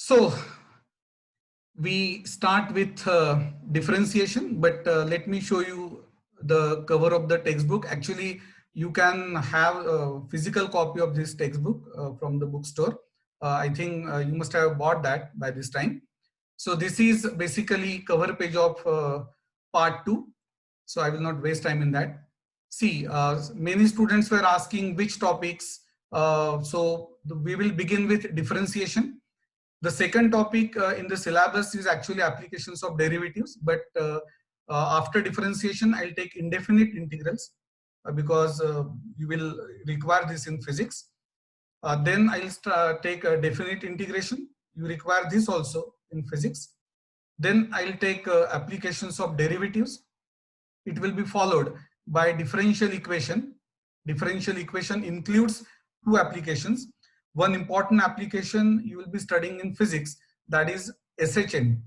So we start with differentiation, but let me show you the cover of the textbook. Actually, you can have a physical copy of this textbook from the bookstore. I think you must have bought that by this time. So this is basically cover page of part 2. So I will not waste time in that. See, many students were asking which topics. We will begin with differentiation. The second topic in the syllabus is actually applications of derivatives, but after differentiation, I'll take indefinite integrals because you will require this in physics. Then I'll take a definite integration. You require this also in physics. Then I'll take applications of derivatives. It will be followed by differential equation. Differential equation includes two applications. One important application you will be studying in physics, that is SHM.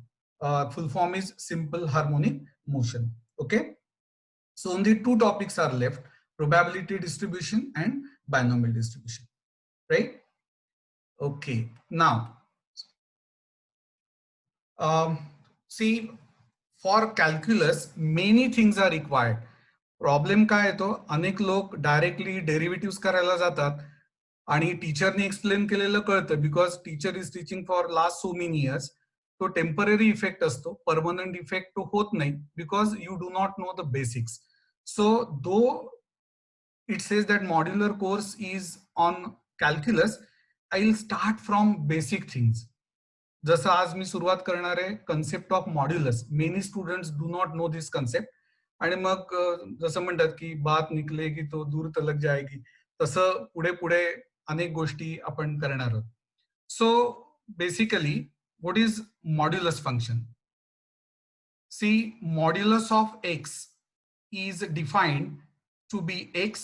Full form is simple harmonic motion. Okay. So only two topics are left: probability distribution and binomial distribution. Right? Okay. Now, see, for calculus, many things are required. Problem काय येतो, अनेक लोक directly derivative करायला जातात आणि टीचरने explain केलेलं कळतं because teacher is teaching for last so many years. तो टेम्पररी इफेक्ट असतो, परमनंट इफेक्ट तो होत नाही because you do not know the basics. So though it says that modular course is on calculus, I will start from basic things. जसं आज मी सुरुवात करणार आहे concept of modulus. Many students do not know this concept आणि मग जसं म्हणतात की बात निकले की तो दूर तलक जाएगी, तसं पुढे पुढे अनेक गोष्टी आपण करणार आहोत. So basically what is modulus function? See, modulus of X is defined to be x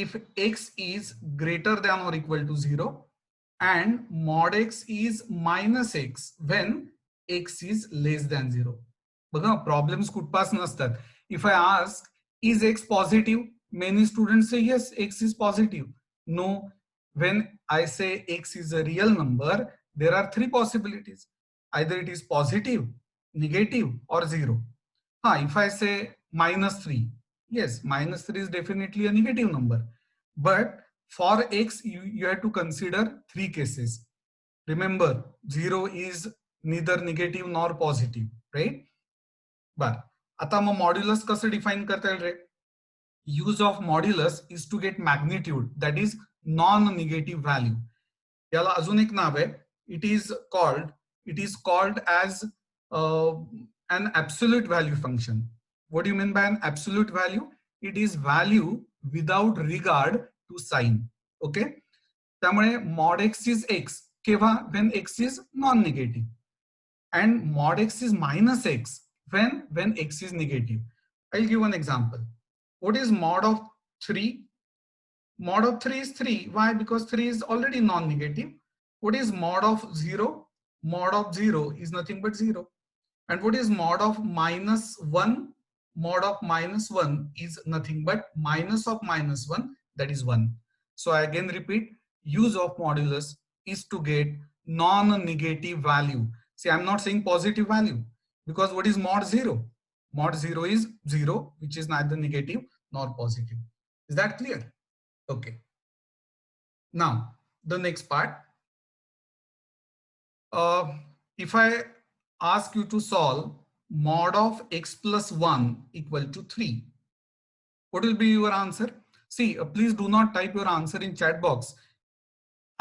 if x is greater than or equal to 0 and mod x is minus x when x is less than 0. बघा, problems कुठपास नसतात. If I ask, is x positive? Many students say yes, x is positive. No, when I say x is a real number, there are three possibilities. Either it is positive, negative, or 0. If I say -3, yes, -3 is definitely a negative number. But for x, you have to consider three cases. Remember, 0 is neither negative nor positive, right? But आता मग modulus कसं define करता येईल रे? Use of modulus is to get magnitude, that is non negative value. याला अजून एक नाव आहे. It is called as an absolute value function. What do you mean by an absolute value? It is value without regard to sign. Okay? त्यामुळे mod x is x केव्हा? when x is non-negative. And mod x is minus x when x is negative. I'll give one example. What is mod of 3? Mod of 3 is 3. Why? Because 3 is already non-negative. What is mod of 0? Mod of 0 is nothing but 0. And what is mod of -1? Mod of -1 is nothing but minus of -1, that is 1. So I again repeat, use of modulus is to get non-negative value. See, I'm not saying positive value because what is mod 0? Mod 0 is 0, which is neither negative nor positive. Is that clear? Okay. Now, the next part. If I ask you to solve mod of x plus 1 equal to 3, what will be your answer? See, please do not type your answer in chat box.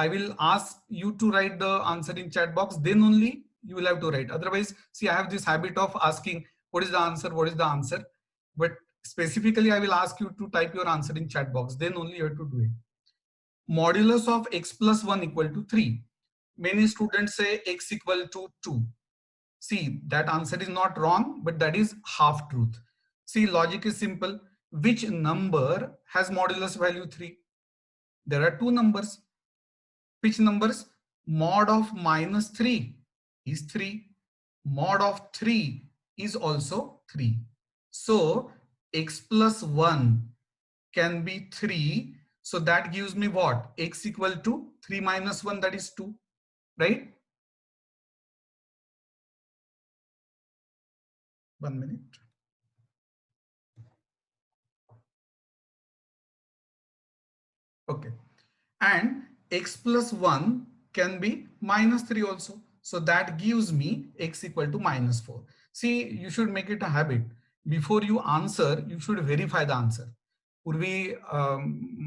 I will ask you to write the answer in chat box, then only you will have to write. Otherwise, see, I have this habit of asking what is the answer, what is the answer, but specifically I will ask you to type your answer in chat box, then only you have to do it. Modulus of x plus 1 equal to 3. Many students say x equal to 2. See, that answer is not wrong, but that is half truth. See, logic is simple. Which number has modulus value 3? There are two numbers. Which numbers? Mod of -3 is 3. Mod of 3 is also 3. So x plus 1 can be 3. So that gives me what? X equal to 3 minus 1, that is 2, right? 1 minute. Okay. And x plus 1 can be minus 3 also. So that gives me x equal to minus 4. See, you should make it a habit. Before you answer, you should verify the answer. पूर्वी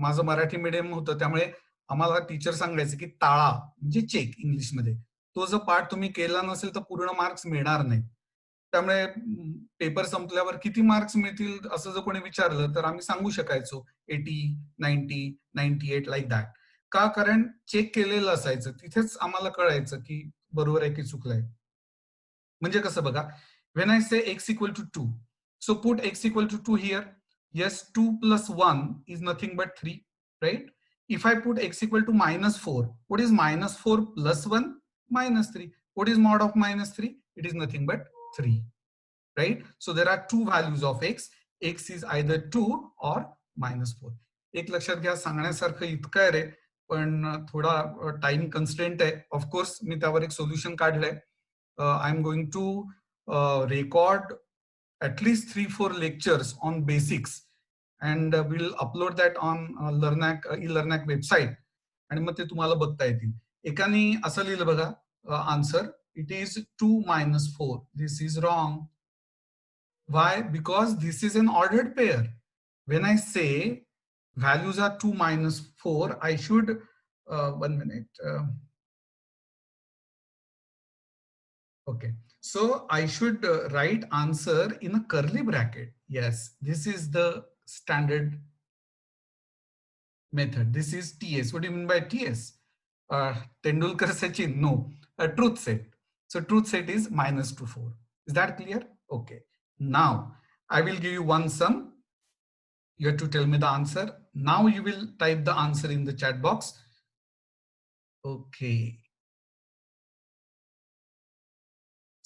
माझं Marathi medium होतं त्यामुळे आम्हाला teacher सांगायचं की ताळा म्हणजे check इंग्लिशमध्ये. तो जो पाठ तुम्ही केला नसेल तर पूर्ण मार्क्स मिळणार नाही. त्यामुळे पेपर संपल्यावर किती मार्क्स मिळतील असं जर कोणी विचारलं तर आम्ही सांगू शकायचो 80, 90, 98 लाईक दॅट. का? कारण चेक केलेलं असायचं. तिथेच आम्हाला कळायचं की बरोबर आहे की चुकलंय. म्हणजे कसं बघा, when I say x equal to 2, so put x equal to 2 here. Yes, 2 plus 1 is nothing but 3, right? If I put x equal to minus 4, what is minus 4 plus 1? Minus 3. What is mod of minus 3? It is nothing but 3, right? So there are two values of x. X is either 2 or minus 4. एक लक्षात घ्या, सांगण्यासारखं इतकं आहे रे, पण थोडा time constraint आहे. Of course मी त्यावर एक सोल्युशन काढलंय. I'm going to record at least 3-4 lectures on basics and we'll upload that on e-learnac website आणि मग ते तुम्हाला बघता येतील. एकाने असं लिहिलं बघा answer, it is 2 minus 4. This is wrong. Why? Because this is an ordered pair. When I say values are 2 minus 4, I should 1 minute. Okay, so I should write answer in a curly bracket. Yes, this is the standard method. This is TS. What do you mean by TS? Tendulkar Sachin? No, a truth set. So truth set is minus to 4. Is that clear? Okay. Now I will give you one sum. You have to tell me the answer. Now you will type the answer in the chat box. Okay.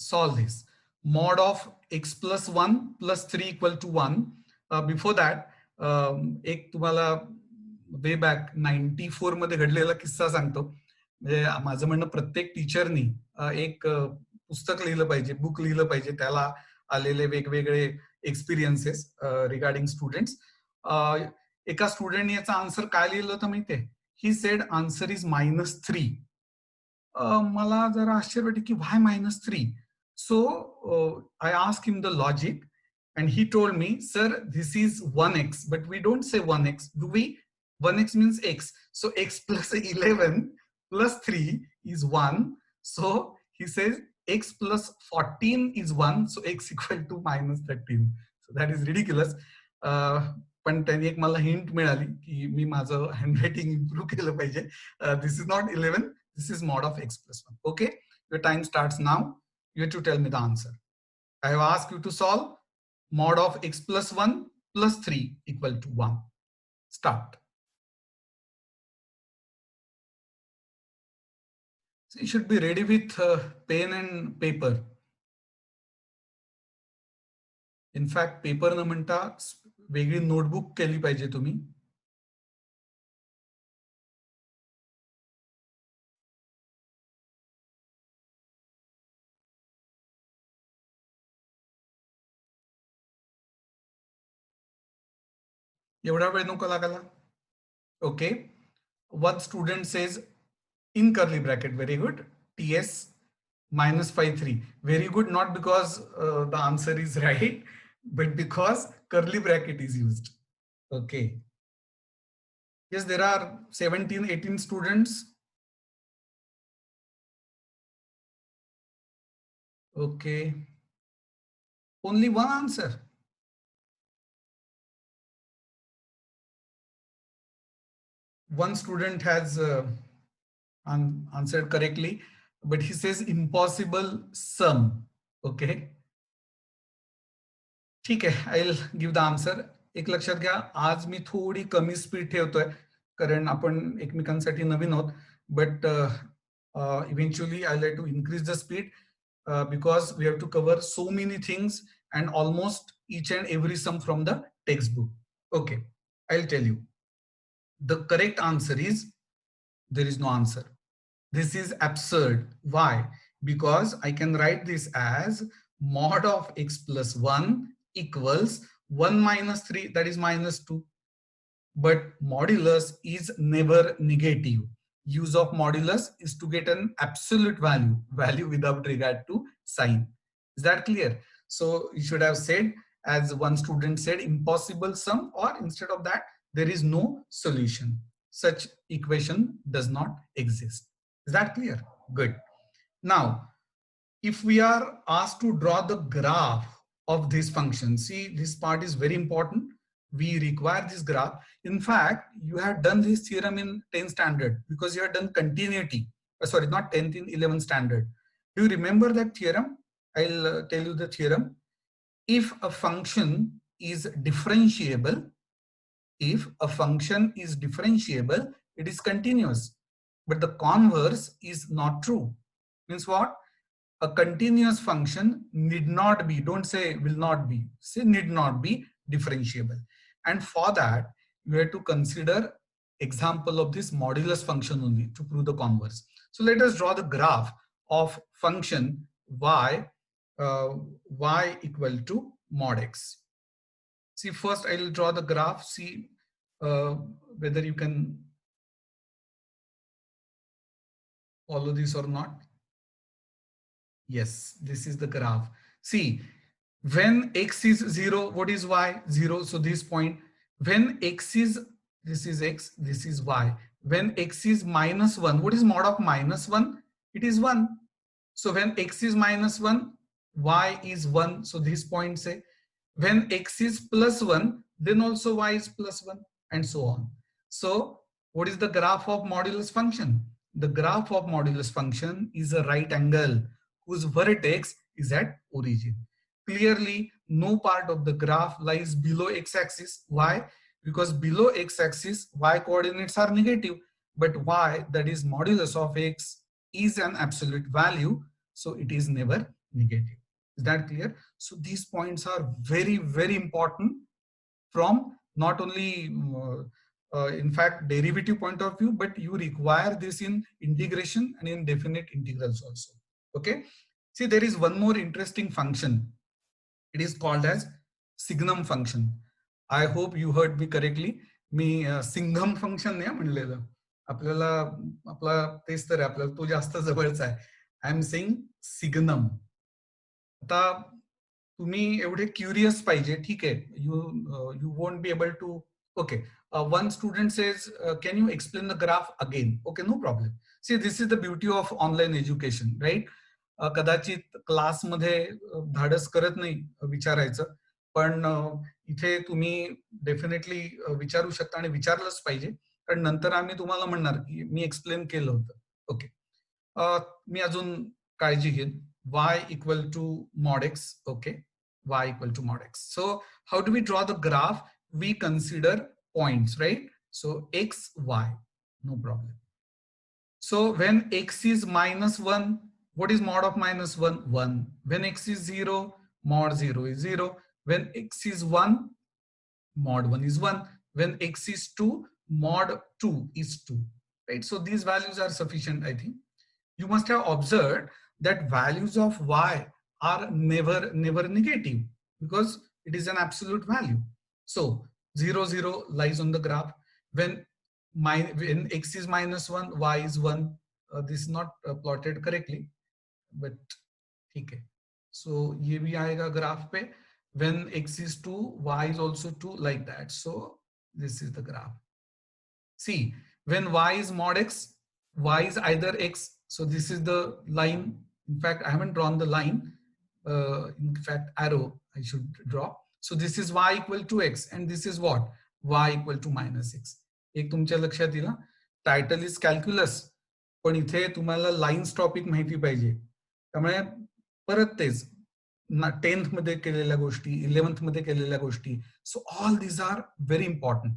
Solve this. Mod of x plus 1 plus 3 equal to 1. Before that, एक तुम्हाला वे back 94 मध्ये घडलेला किस्सा सांगतो. म्हणजे माझं म्हणणं प्रत्येक टीचरनी एक पुस्तक लिहिलं पाहिजे, बुक लिहिलं पाहिजे, त्याला आलेले वेगवेगळे एक्सपिरियन्सेस रिगार्डिंग स्टुडंट्स. एका स्टुडंटने याचा आन्सर काय लिहिलं होतं माहितीये? He said answer is -3. मला जरा आश्चर्य वाटलं की why -3. So I asked him the logic and he told me, sir, this is 1x, but we don't say 1x, do we? 1x means x. So x plus 11 plus 3 is 1. So he says x plus 14 is 1. So x equal to -13. So that is ridiculous. पण त्यांनी एक मला hint मिळाली की मी माझं handwriting improve केलं पाहिजे. This is not 11. This is mod of x plus 1. Okay, your time starts now. You have to tell me the answer. I have asked you to solve mod of x plus 1 plus 3 equal to 1. Start. So you should be ready with pen and paper. In fact, paper न म्हणता वेगळी notebook केली पाहिजे तुम्ही. एवढा वेळ नको लागायला. Okay, one student says in curly bracket, very good, TS -53. Very good, not because the answer is right, but because curly bracket is used. Okay. Yes, there are 17, 18 students. Okay. Only one answer. One student has answered correctly, but he says impossible sum. Okay. ठीक आहे, I will give the answer. एक लक्षात घ्या, आज मी थोडी कमी speed ठेवतोय कारण आपण एकमेकांसाठी नवीन आहोत. But eventually I like to increase the speed because we have to cover so many things and almost each and every sum from the textbook. Okay, I'll tell you. The correct answer is there is no answer. This is absurd. Why? Because I can write this as mod of x plus 1 equals 1 minus 3, that is minus 2. But modulus is never negative. Use of modulus is to get an absolute value without regard to sign. Is that clear? So you should have said, as one student said, impossible sum, or instead of that, there is no solution. Such equation does not exist. Is that clear? Good. Now, if we are asked to draw the graph of this function, see, this part is very important. We require this graph. In fact, you have done this theorem in 10th standard because you have done continuity. Sorry, not 10th, in 11th standard. Do you remember that theorem? I'll tell you the theorem. If a function is differentiable, it is continuous. But the converse is not true. Means what? A continuous function need not be, don't say will not be, say need not be differentiable. And for that, you have to consider example of this modulus function only to prove the converse. So let us draw the graph of function y equal to mod x. See, first I will draw the graph, see whether you can follow this or not. Yes, this is the graph. See, when x is 0, what is y? 0. So this point, when x is, this is x, this is y. When x is minus 1, what is mod of minus 1? It is 1. So when x is minus 1, y is 1. So this point say, when x is plus 1, then also y is plus 1, and so on. So what is the graph of modulus function? The graph of modulus function is a right angle whose vertex is at origin. Clearly, no part of the graph lies below x-axis. Why? Because below x-axis, y coordinates are negative, but y, that is modulus of x, is an absolute value, so it is never negative. Is that clear? So these points are very, very important from not only in fact derivative point of view, but you require this in integration and in definite integrals also. Okay. See, there is one more interesting function. It is called as signum function. I hope you heard me correctly. Me Singham function नाही म्हणलेलं, आपल्याला आपला तेच तर आहे, आपल्याला तो जास्त जवळचा आहे. I am saying signum. आता तुम्ही एवढे क्युरियस पाहिजे, ठीक आहे, you won't be able to, okay, one student says, can you explain the graph again? Okay, no problem. See, this is the beauty of online education, right? कदाचित क्लासमध्ये धाडस करत नाही विचारायचं, पण इथे तुम्ही डेफिनेटली विचारू शकता आणि विचारलंच पाहिजे, कारण नंतर आम्ही तुम्हाला म्हणणार की मी एक्सप्लेन केलं होतं. ओके, मी अजून काळजी घेईन. y equal to mod x. Okay, y equal to mod x. So how do we draw the graph? We consider points, right? So x, y, no problem. So when x is minus 1, what is mod of minus 1? 1. When x is 0, mod 0 is 0. When x is 1, mod 1 is 1. When x is 2, mod 2 is 2. Right? So these values are sufficient, I think. You must have observed that values of y are never negative because it is an absolute value. So 0, 0 lies on the graph. When x is minus 1, y is 1. This is not plotted correctly, but okay. So ये भी आएगा graph पे. When x is 2, y is also 2, like that. So this is the graph. See, when y is mod x, y is either x. So this is the line. In fact, I haven't drawn the line. In fact, arrow I should draw. So this is y equal to x, and this is what? Y equal to minus x. एक तुमच्या लक्षात येईल, title is calculus, पण इथे तुम्हाला lines topic माहिती पाहिजे. त्यामुळे परत तेच 10th मध्ये केलेल्या गोष्टी, 11th मध्ये केलेल्या गोष्टी. So all these are very important.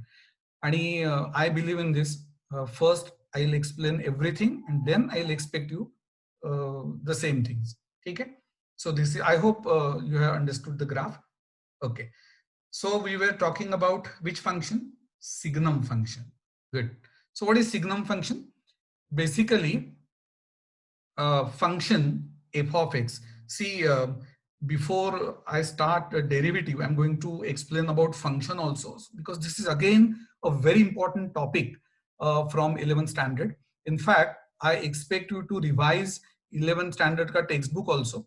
आणि I believe in this. First I'll explain everything and then I'll expect you the same things. Okay. So this is, I hope you have understood the graph. Okay. So we were talking about which function? Signum function. Good. So what is signum function? Basically, function f of x. See, before I start a derivative, I'm going to explain about function also, because this is again a very important topic from 11th standard. In fact, I expect you to revise 11th standard ka textbook also,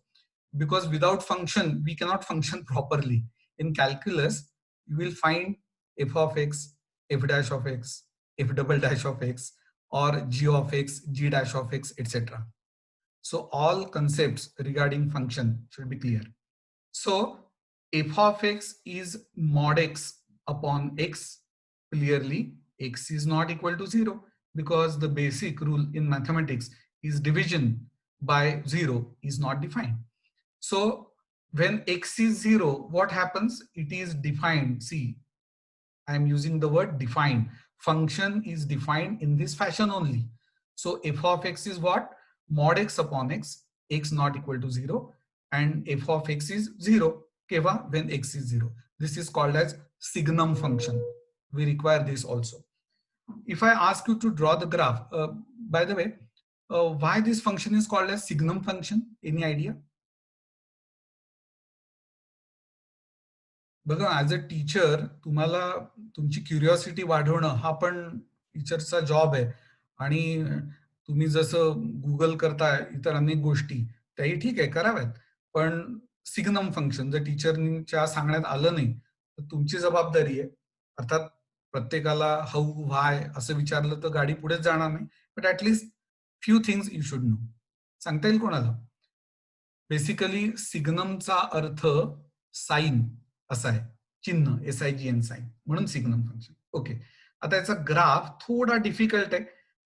because without function, we cannot function properly. In calculus, you will find f of x, f dash of x, f double dash of x, or g of x, g dash of x, etc. So all concepts regarding function should be clear. So f of x is mod x upon x. Clearly, x is not equal to 0, because the basic rule in mathematics is division by 0 is not defined. So when x is 0, what happens? It is defined. See, I am using the word defined. Function is defined in this fashion only. So f of x is what? Mod x upon x not equal to 0, and f of x is 0 keva when x is 0. This is called as signum function. We require this also. If I ask you to draw the graph, by the way, why this function is called as signum function? Any idea? बघा, as a teacher तुम्हाला तुमची curiosity वाढवणं हा पण टीचरचा job आहे. आणि तुम्ही जसं गुगल करताय इतर अनेक गोष्टी, त्याही ठीक आहे, कराव्यात. पण सिग्नम फंक्शन जर टीचरच्या सांगण्यात आलं नाही, तर तुमची जबाबदारी आहे. अर्थात प्रत्येकाला हाऊ व्हाय असं विचारलं तर गाडी पुढेच जाणार नाही, but at least few things you should know. सांगता येईल कोणाला? बेसिकली सिग्नमचा अर्थ साइन असा आहे, चिन्ह, SIGN साइन, म्हणून सिग्नम फंक्शन. ओके, आता याचा ग्राफ थोडा डिफिकल्ट आहे,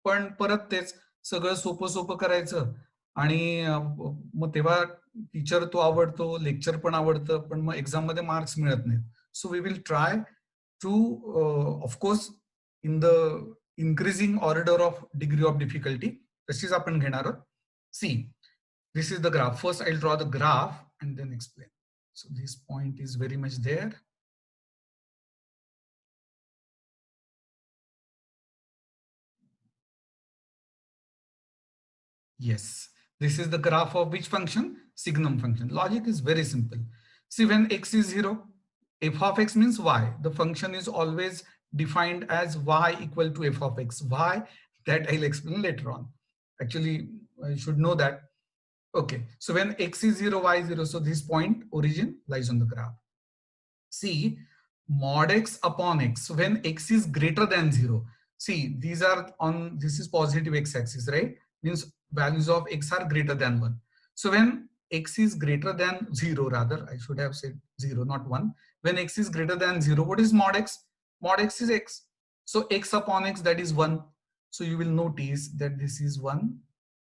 पण परत तेच सगळं सोपं सोपं करायचं. आणि मग तेव्हा टीचर तो आवडतो, लेक्चर पण आवडतं, पण मग एक्झाम मध्ये मार्क्स मिळत नाहीत. So we will try to of course in the increasing order of degree of difficulty तशीच आपण घेणार आहोत. सी, this is the graph. First, I'll draw the graph and then explain. So this point is very much there. Yes, this is the graph of which function? Signum function. Logic is very simple. See, when x is 0, f of x means y. The function is always defined as y equal to f of x. Why? That I'll explain later on. Actually, I should know that. Okay, so when x is 0, y is 0, so this point origin lies on the graph. See, mod x upon x, so when x is greater than 0, see, these are on, this is positive x-axis, right? Means values of x are greater than 1. So when x is greater than 0, rather I should have said 0, not 1. When x is greater than 0, what is mod x? Mod x is x. So x upon x, that is 1. So you will notice that this is 1,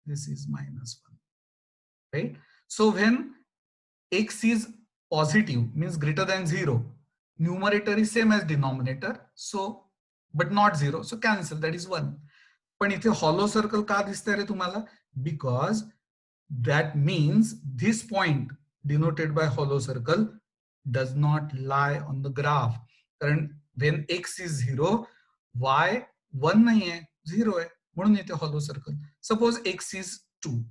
this is minus 1. Right? So when x is positive, means greater than 0, numerator is same as denominator, so but not 0, so cancel, that is 1. पण इथे hollow circle का दिसतंय रे तुम्हाला? Because that means this point denoted by hollow circle does not lie on the graph. कारण when x is 0, y 1 नाही आहे, 0 आहे, म्हणून इथे hollow circle. Suppose x is 2.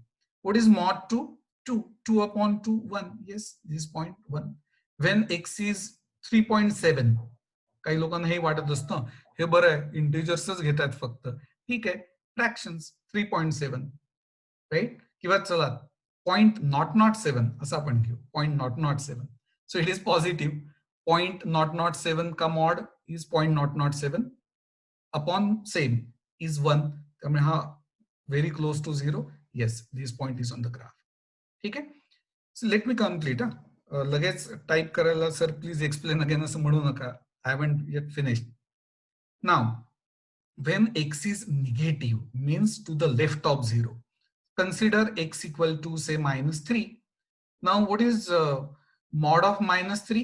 What is mod 2? 2. 2 upon 2, 1. Yes, this point 1. When x is 3.7, काही लोकांना हे वाटत असतं, हे बरं आहे, इंटिजर्सच घेतात फक्त. ठीक आहे, फ्रॅक्शन्स 3.7, राईट? किंवा चला पॉइंट नॉट नॉट 7 असं आपण घेऊ, point not not 7. So it is positive. Point not not 7 का mod is point not not 7 upon same is 1. त्यामुळे हा very close to 0. Yes, this point is on the graph. ठीक आहे, so let me complete. लगेच type करायला sir please explain again असं म्हणू नका. I haven't yet finished. Now, when x is negative, means to the left of 0, consider x equal to say minus 3. Now, what is mod of minus 3?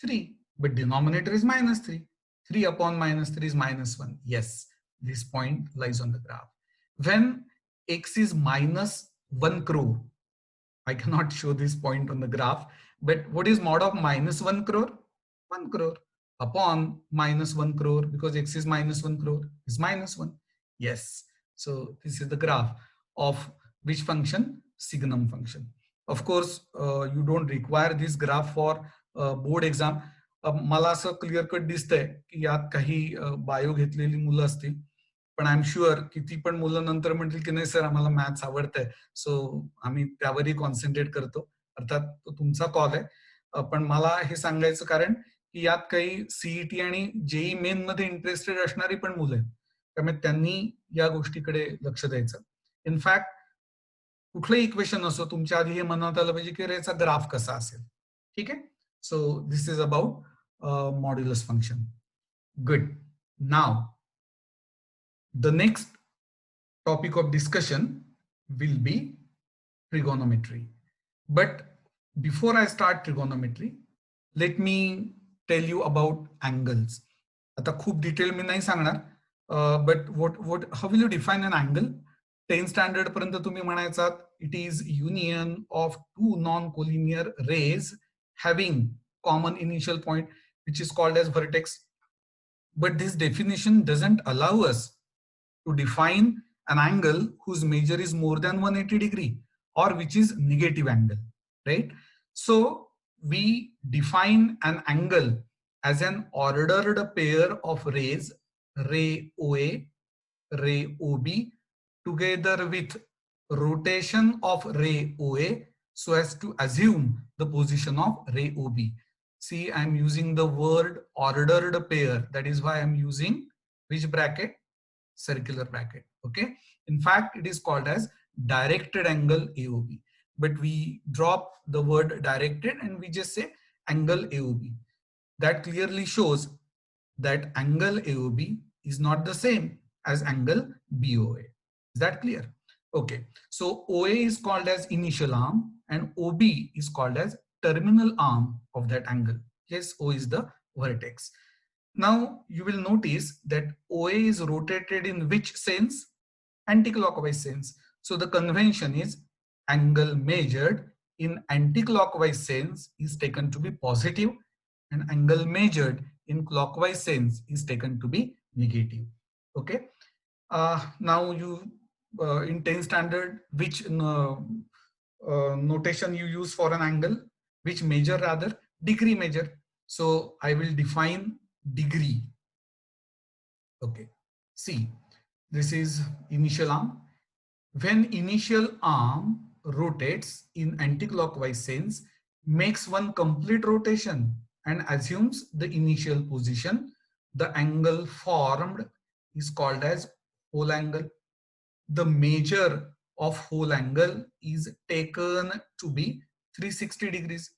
3. But denominator is minus 3. 3 upon minus 3 is minus 1. Yes, this point lies on the graph. When x is minus 1 crore, I cannot show this point on the graph, but what is mod of minus 1 crore? 1 crore. Upon minus 1 crore, because x is minus 1 crore, is minus 1. Yes, so this is the graph of which function? Signum function. Of course, you don't require this graph for board exam. मला असं clear cut दिसतंय की यात काही bio घेतलेली मुलं असतील, पण आय एम शुअर की ती पण मुलं नंतर म्हणतील की नाही सर आम्हाला मॅथ्स आवडतंय, सो आम्ही त्यावरही कॉन्सन्ट्रेट करतो. अर्थात तो तुमचा कॉल आहे. पण मला हे सांगायचं कारण की यात काही सीईटी आणि जेई मेन मध्ये इंटरेस्टेड असणारी पण मुलं आहेत, त्यामुळे त्यांनी या गोष्टीकडे लक्ष द्यायचं. इनफॅक्ट कुठलंही इक्वेशन असो, तुमच्या आधी हे मनात आलं पाहिजे की याचा ग्राफ कसा असेल. ठीक आहे. सो this is about modulus function. Good. Now the next topic of discussion will be trigonometry. But before I start trigonometry, let me tell you about angles. आता खूप डिटेल मी नाही सांगणार, but what how will you define an angle? 10th standard पर्यंत तुम्ही म्हणायचात it is union of two non collinear rays having common initial point which is called as vertex. But this definition doesn't allow us to define an angle whose measure is more than 180 degree or which is negative angle, right? So we define an angle as an ordered pair of rays, ray OA, ray OB, together with rotation of ray OA so as to assume the position of ray OB. See, I'm using the word ordered pair. That is why I'm using which bracket? Circular bracket. Okay. In fact, it is called as directed angle AOB. But we drop the word directed and we just say angle AOB. That clearly shows that angle AOB is not the same as angle BOA. Is that clear? Okay. So OA is called as initial arm and OB is called as terminal arm of that angle. Yes, O is the vertex. Now you will notice that OA is rotated in which sense? Anticlockwise sense. So the convention is angle measured in anticlockwise sense is taken to be positive and angle measured in clockwise sense is taken to be negative. Okay. Now you in 10th standard, which notation you use for an angle? Which measure rather? Degree measure. So I will define degree. Okay. See, this is initial arm. When initial arm rotates in anticlockwise sense, makes one complete rotation and assumes the initial position, the angle formed is called as whole angle. The measure of whole angle is taken to be 360 degrees.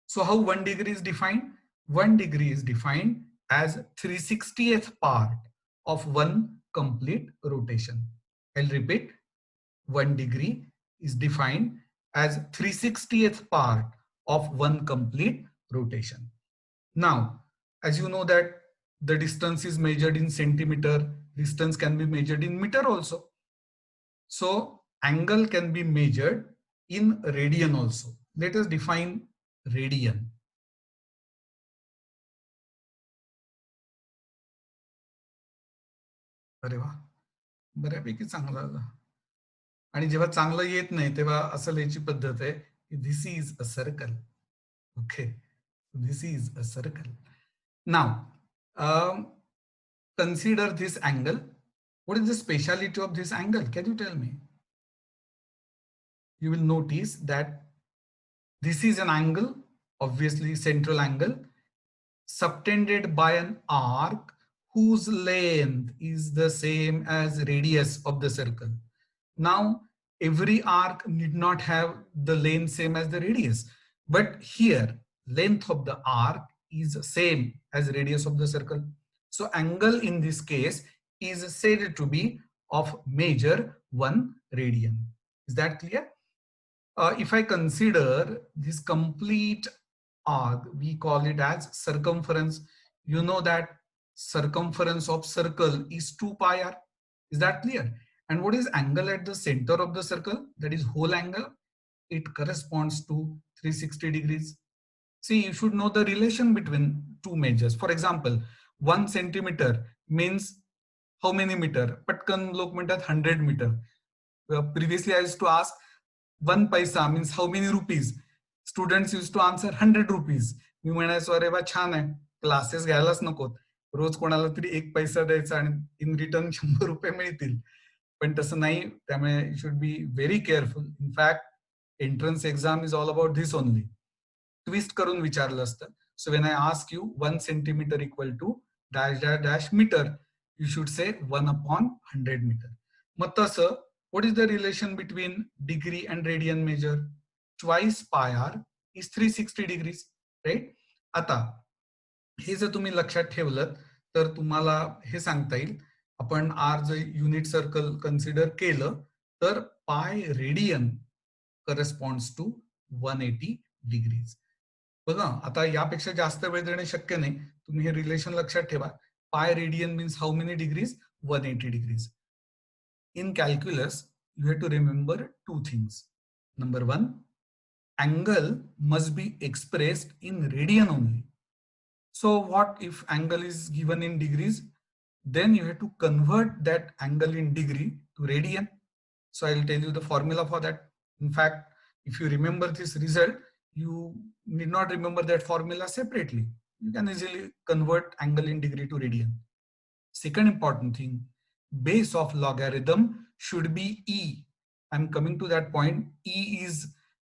So how 1 degree is defined? 1 degree is defined as 360th part of one complete rotation. I'll repeat. 1 degree is defined as 360th part of one complete rotation. Now, as you know that the distance is measured in centimeter, distance can be measured in meter also. So angle can be measured in radian also. Let us define radian. अरे वा, बऱ्यापैकी चांगलं आलं. आणि जेव्हा चांगलं येत नाही तेव्हा असं लिहायची पद्धत आहे की this is a circle. Okay, this is a circle. Now consider this angle. What is the speciality of this angle? Can you tell me? You will notice that this is an angle, obviously central angle, subtended by an arc whose length is the same as radius of the circle. Now, every arc need not have the length same as the radius, but here length of the arc is same as radius of the circle. So angle in this case is said to be of measure 1 radian. Is that clear? If I consider this complete arc, we call it as circumference. You know that circumference of circle is 2 pi r. Is that clear? And what is angle at the center of the circle? That is whole angle. It corresponds to 360 degrees. See, you should know the relation between two measures. For example, 1 centimeter means how many meter? Patkan lok म्हणतात 100 meter. Previously I used to ask 1 पैसा means how many rupees. Students use to answer 100 rupees. मी म्हणायचो अरे वा छान आहे, classes घ्यायलाच नकोत, रोज कोणाला तरी 1 पैसा द्यायचा आणि इन रिटर्न 100 रुपये मिळतील. पण तसं नाही, त्यामुळे you should be very careful. Infact entrance exam is all about this only. Twist करून विचारलं असतं. So when I ask you 1 centimeter equal to dash dash dash meter, you should say 1/100 meter. मग तसं what is the relation between degree and radian measure? Twice pi r is 360 degrees, right? आता हे जर तुम्ही लक्षात ठेवलं तर तुम्हाला हे सांगता येईल, आपण आर जर युनिट सर्कल कन्सिडर केलं तर pi radian corresponds to 180 degrees. बघा आता यापेक्षा जास्त वेळ देणे शक्य नाही, तुम्ही हे रिलेशन लक्षात ठेवा. Pi radian means how many degrees? 180 degrees. In calculus, you have to remember two things. Number one, angle must be expressed in radian only. So what if angle is given in degrees? Then you have to convert that angle in degree to radian. So I'll tell you the formula for that. In fact, if you remember this result, you need not remember that formula separately. You can easily convert angle in degree to radian. Second important thing, base of logarithm should be e. I'm coming to that point. E is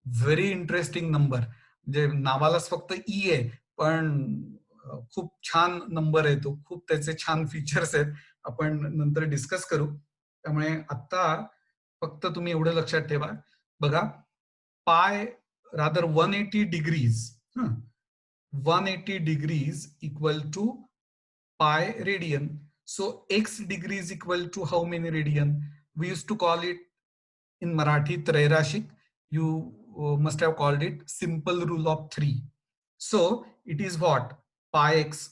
very interesting number. म्हणजे नावालाच फक्त e आहे, पण खूप छान number आहे तो, खूप त्याचे छान फीचर्स आहेत, आपण नंतर डिस्कस करू. त्यामुळे आता फक्त तुम्ही एवढं लक्षात ठेवा. बघा, पाय rather 180 degrees, 180 degrees equal to pi radian. So x degree is equal to how many radian? We used to call it in Marathi Trairashik. You must have called it simple rule of 3. So it is what? Pi x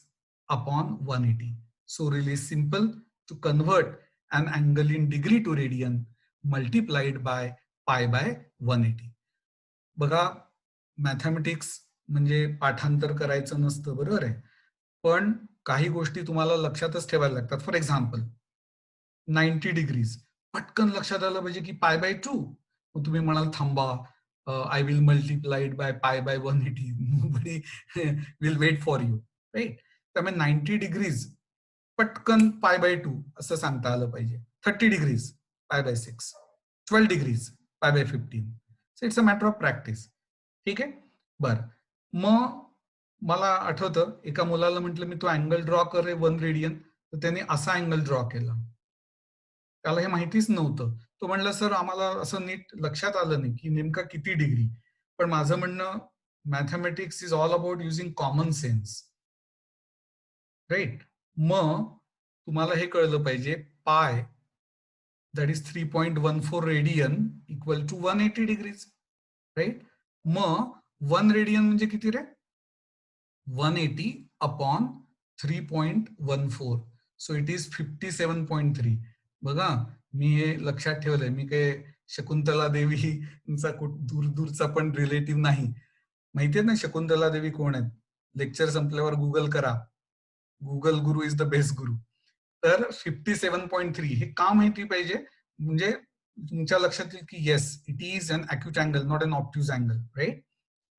upon 180. So really simple to convert an angle in degree to radian multiplied by pi by 180. बघा, mathematics म्हणजे पाठांतर करायचं नसतं, बरोबर आहे, पण काही गोष्टी तुम्हाला लक्षातच ठेवायला लागतात. फॉर एक्झाम्पल 90 डिग्रीज पटकन लक्षात आलं पाहिजे की पाय बाय 2. मग तुम्ही म्हणाल थांबा, I will multiplied by pi by 180. Nobody will wait for you, right? त्यामुळे 90 डिग्रीज पटकन पाय बाय 2 असं सांगता आलं पाहिजे. 30 degrees pi by 6, 12 degrees pi by 15. So it's a matter of practice. ठीक आहे, बर. मग मला आठवतं एका मुलाला म्हटलं मी तो अँगल ड्रॉ कर रे 1 रेडियन, तर त्याने असा अँगल ड्रॉ केला. त्याला हे माहितीच नव्हतं. तो म्हणला सर आम्हाला असं नीट लक्षात आलं नाही की नेमका किती डिग्री. पण माझं म्हणणं, mathematics is all about using common sense, right? मग तुम्हाला हे कळलं पाहिजे, pi that is 3.14 radian equal to 180 degrees, right? मग 1 रेडियन म्हणजे किती रे? 180 अपॉन 3.14. So it is 57.3. बघा, मी हे लक्षात ठेवलंय. मी काय शकुंतला देवीचा दूरचा पण रिलेटिव्ह नाही. माहितीये ना शकुंतला देवी कोण आहेत? लेक्चर संपल्यावर गुगल करा. Google Guru is the best गुरु. तर 57.3 हे का माहिती पाहिजे, म्हणजे तुमच्या लक्षात येईल की yes, it is an acute angle, not an obtuse angle, right?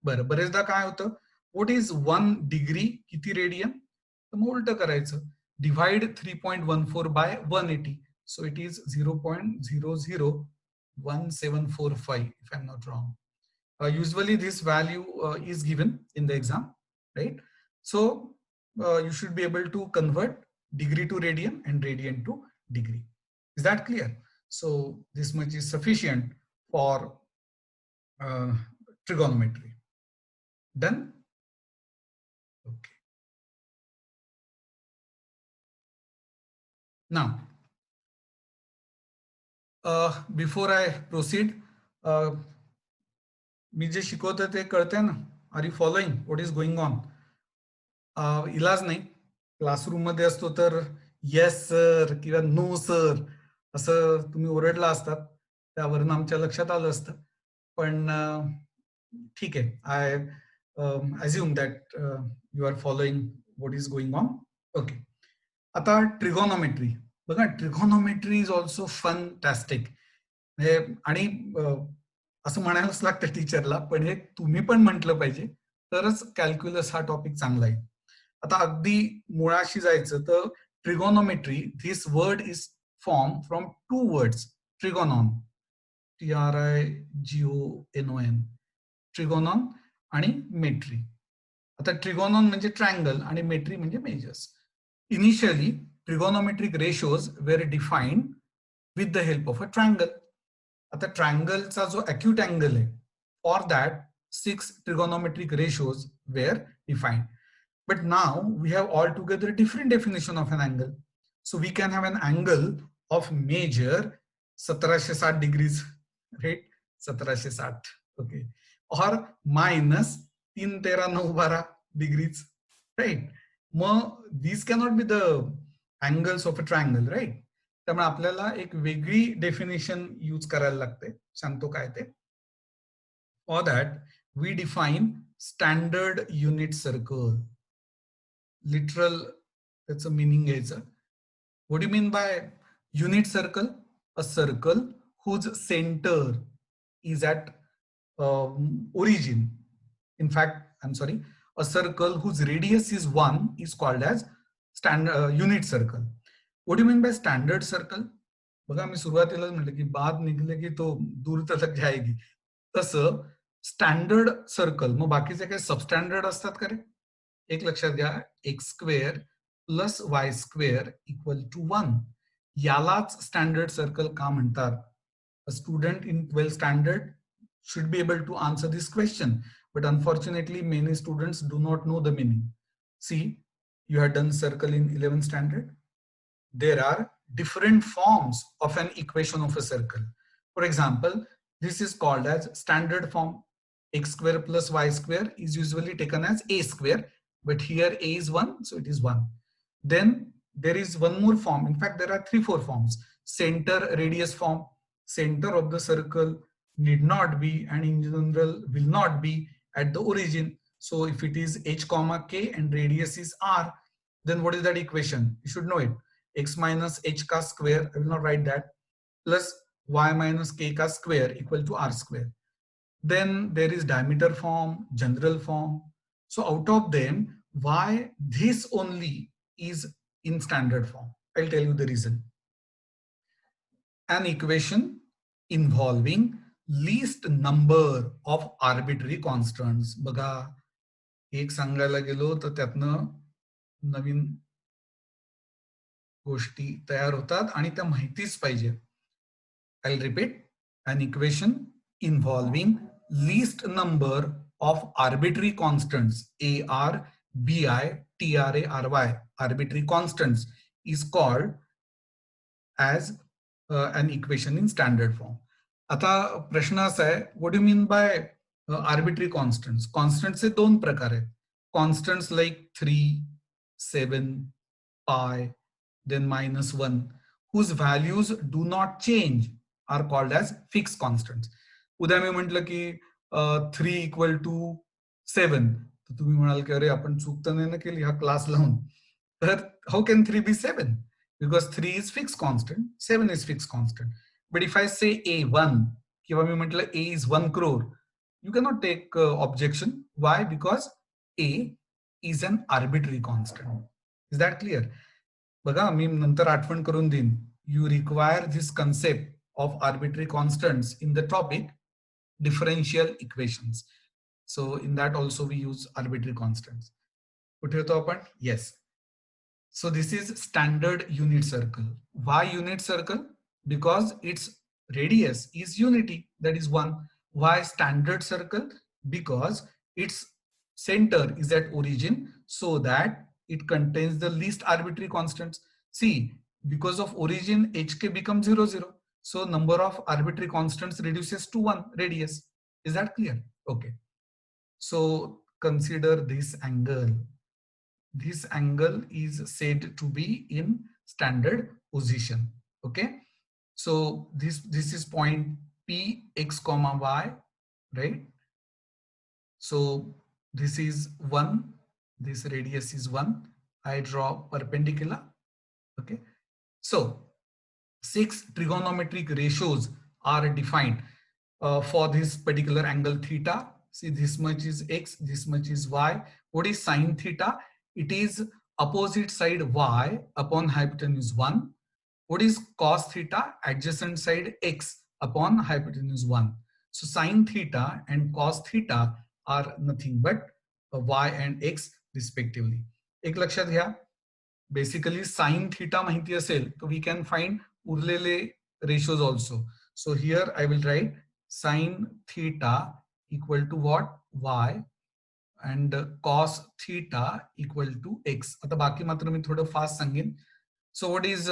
बरं, बरेचदा काय होतं, व्हॉट इज 1 डिग्री किती रेडियन? तर मग उलट करायचं, divide 3.14 by 180. So it is 0.001745 if I'm not wrong. Usually this value is given in the exam, right? So you should be able to convert degree to radian and radian to degree. Is that clear? So this much is sufficient for trigonometry. Done? Okay. Now, before I proceed, मी जे शिकवतो ते कळतंय ना? Are you following what is going on? इलाज नाही, classroom मध्ये असतो तर येस सर किंवा नो सर असं तुम्ही ओरडला असतात, त्यावरून आमच्या लक्षात आलं असतं. पण ठीक आहे, I assume that you are following what is going on. Okay, आता ट्रिगोनॉमेट्री. बघा, ट्रिगोनॉमेट्री इज ऑल्सो फंटास्टिक. आणि असं म्हणायलाच लागतं टीचरला, पण हे तुम्ही पण म्हटलं पाहिजे, तरच कॅल्क्युलस हा टॉपिक चांगला आहे. आता अगदी मुळाशी जायचं तर trigonometry, this word is form from two words, trigonon, TRIGONON, trigonon आणि मेट्री. आता ट्रिगोनॉन म्हणजे ट्रायंगल आणि मेट्री म्हणजे measures. Initially trigonometric ratios were defined with the help of a triangle. आता ट्रायंगलचा जो अॅक्यूट अँगल आहे, for that 6 trigonometric ratios were defined. But now we have altogether different definition of an angle. So we can have an angle of measure 1760 degrees, right? 1760, okay, or minus 3 13 9 12 degrees, right? These cannot be the angles of a triangle, right? त्यामुळे आपल्याला एक वेगळी definition use करायला लागते. सांगतो काय ते. For that we define standard unit circle. Literal त्याचं मिनिंग घ्यायचं. What you mean by unit circle? A circle whose center is at origin. In fact, I'm sorry, a circle whose radius is 1 is called as unit circle. What do you mean by standard circle? बघा मी सुरुवातीला म्हटलं की बाद निघले की तो दूर तक जाएगी, तसं स्टँडर्ड सर्कल. मग बाकीचे काही सबस्टँडर्ड असतात का रे? एक लक्षात घ्या, X square plus Y square equal to 1, यालाच स्टँडर्ड सर्कल का म्हणतात? A student in 12th standard should be able to answer this question, but unfortunately many students do not know the meaning. See, you have done circle in 11th standard. There are different forms of an equation of a circle. For example, this is called as standard form. X square plus y square is usually taken as a square, but here a is 1, so it is 1. Then there is one more form. In fact, there are 3-4 forms. Center radius form. Center of the circle need not be, and in general will not be, at the origin. So if it is h comma k and radius is r, then what is that equation? You should know it. X minus h ka square, I will not write that, plus y minus k ka square equal to r square. Then there is diameter form, general form. So out of them, why this only is in standard form? I'll tell you the reason. An equation involving least number of arbitrary constants. बघा, एक सांगायला गेलो तर त्यातनं नवीन गोष्टी तयार होतात आणि त्या माहितीच पाहिजे. I'll repeat, an equation involving least number of arbitrary constants, AR, BI, TRA, RY, arbitrary constants, is called as an equation in standard form. आता प्रश्न असा आहे, what you mean by arbitrary constants? कॉन्स्टंट्सचे 2 प्रकार आहेत. Constants like 3, 7, pi, then -1, whose values do not change are called as fixed constants. उद्या मी म्हटलं की 3 इक्वल टू 7, तर तुम्ही म्हणाल की अरे आपण चूक तर नाही ना केली हा क्लास लावून. तर how can 3 B 7? Because 3 is fixed constant, 7 is fixed constant. But if I say A1, किंवा मी म्हटलं A is 1 crore, you cannot take objection. Why? Because A is an arbitrary constant. Is that clear? बघा, मी नंतर आठवण करून देईन. You require this concept of arbitrary constants in the topic differential equations. So in that also we use arbitrary constants. कुठे होतो आपण? Yes. So this is standard unit circle. Why unit circle? Because its radius is unity, that is 1. Why standard circle? Because its center is at origin, so that it contains the least arbitrary constants. See, because of origin, hk becomes 0, 0. So number of arbitrary constants reduces to 1, radius. Is that clear? Okay. So consider this angle. This angle is said to be in standard position. Okay, so this is point P x comma y, right? So this is 1, this radius is 1. I draw perpendicular. Okay, so 6 trigonometric ratios are defined. for this particular angle theta. See, this much is x, this much is y. What is sine theta? It is opposite side y upon hypotenuse 1. What is cos theta? Adjacent side x upon hypotenuse 1. So sine theta and cos theta are nothing but y and x respectively. एक लक्षात घ्या, basically sine theta माहिती असेल तर we can find उरलेले ratios also. So here I will write sine theta equal to what? y and cos theta equal to x. आता बाकी मात्र मी थोडं फास्ट सांगेन. So what is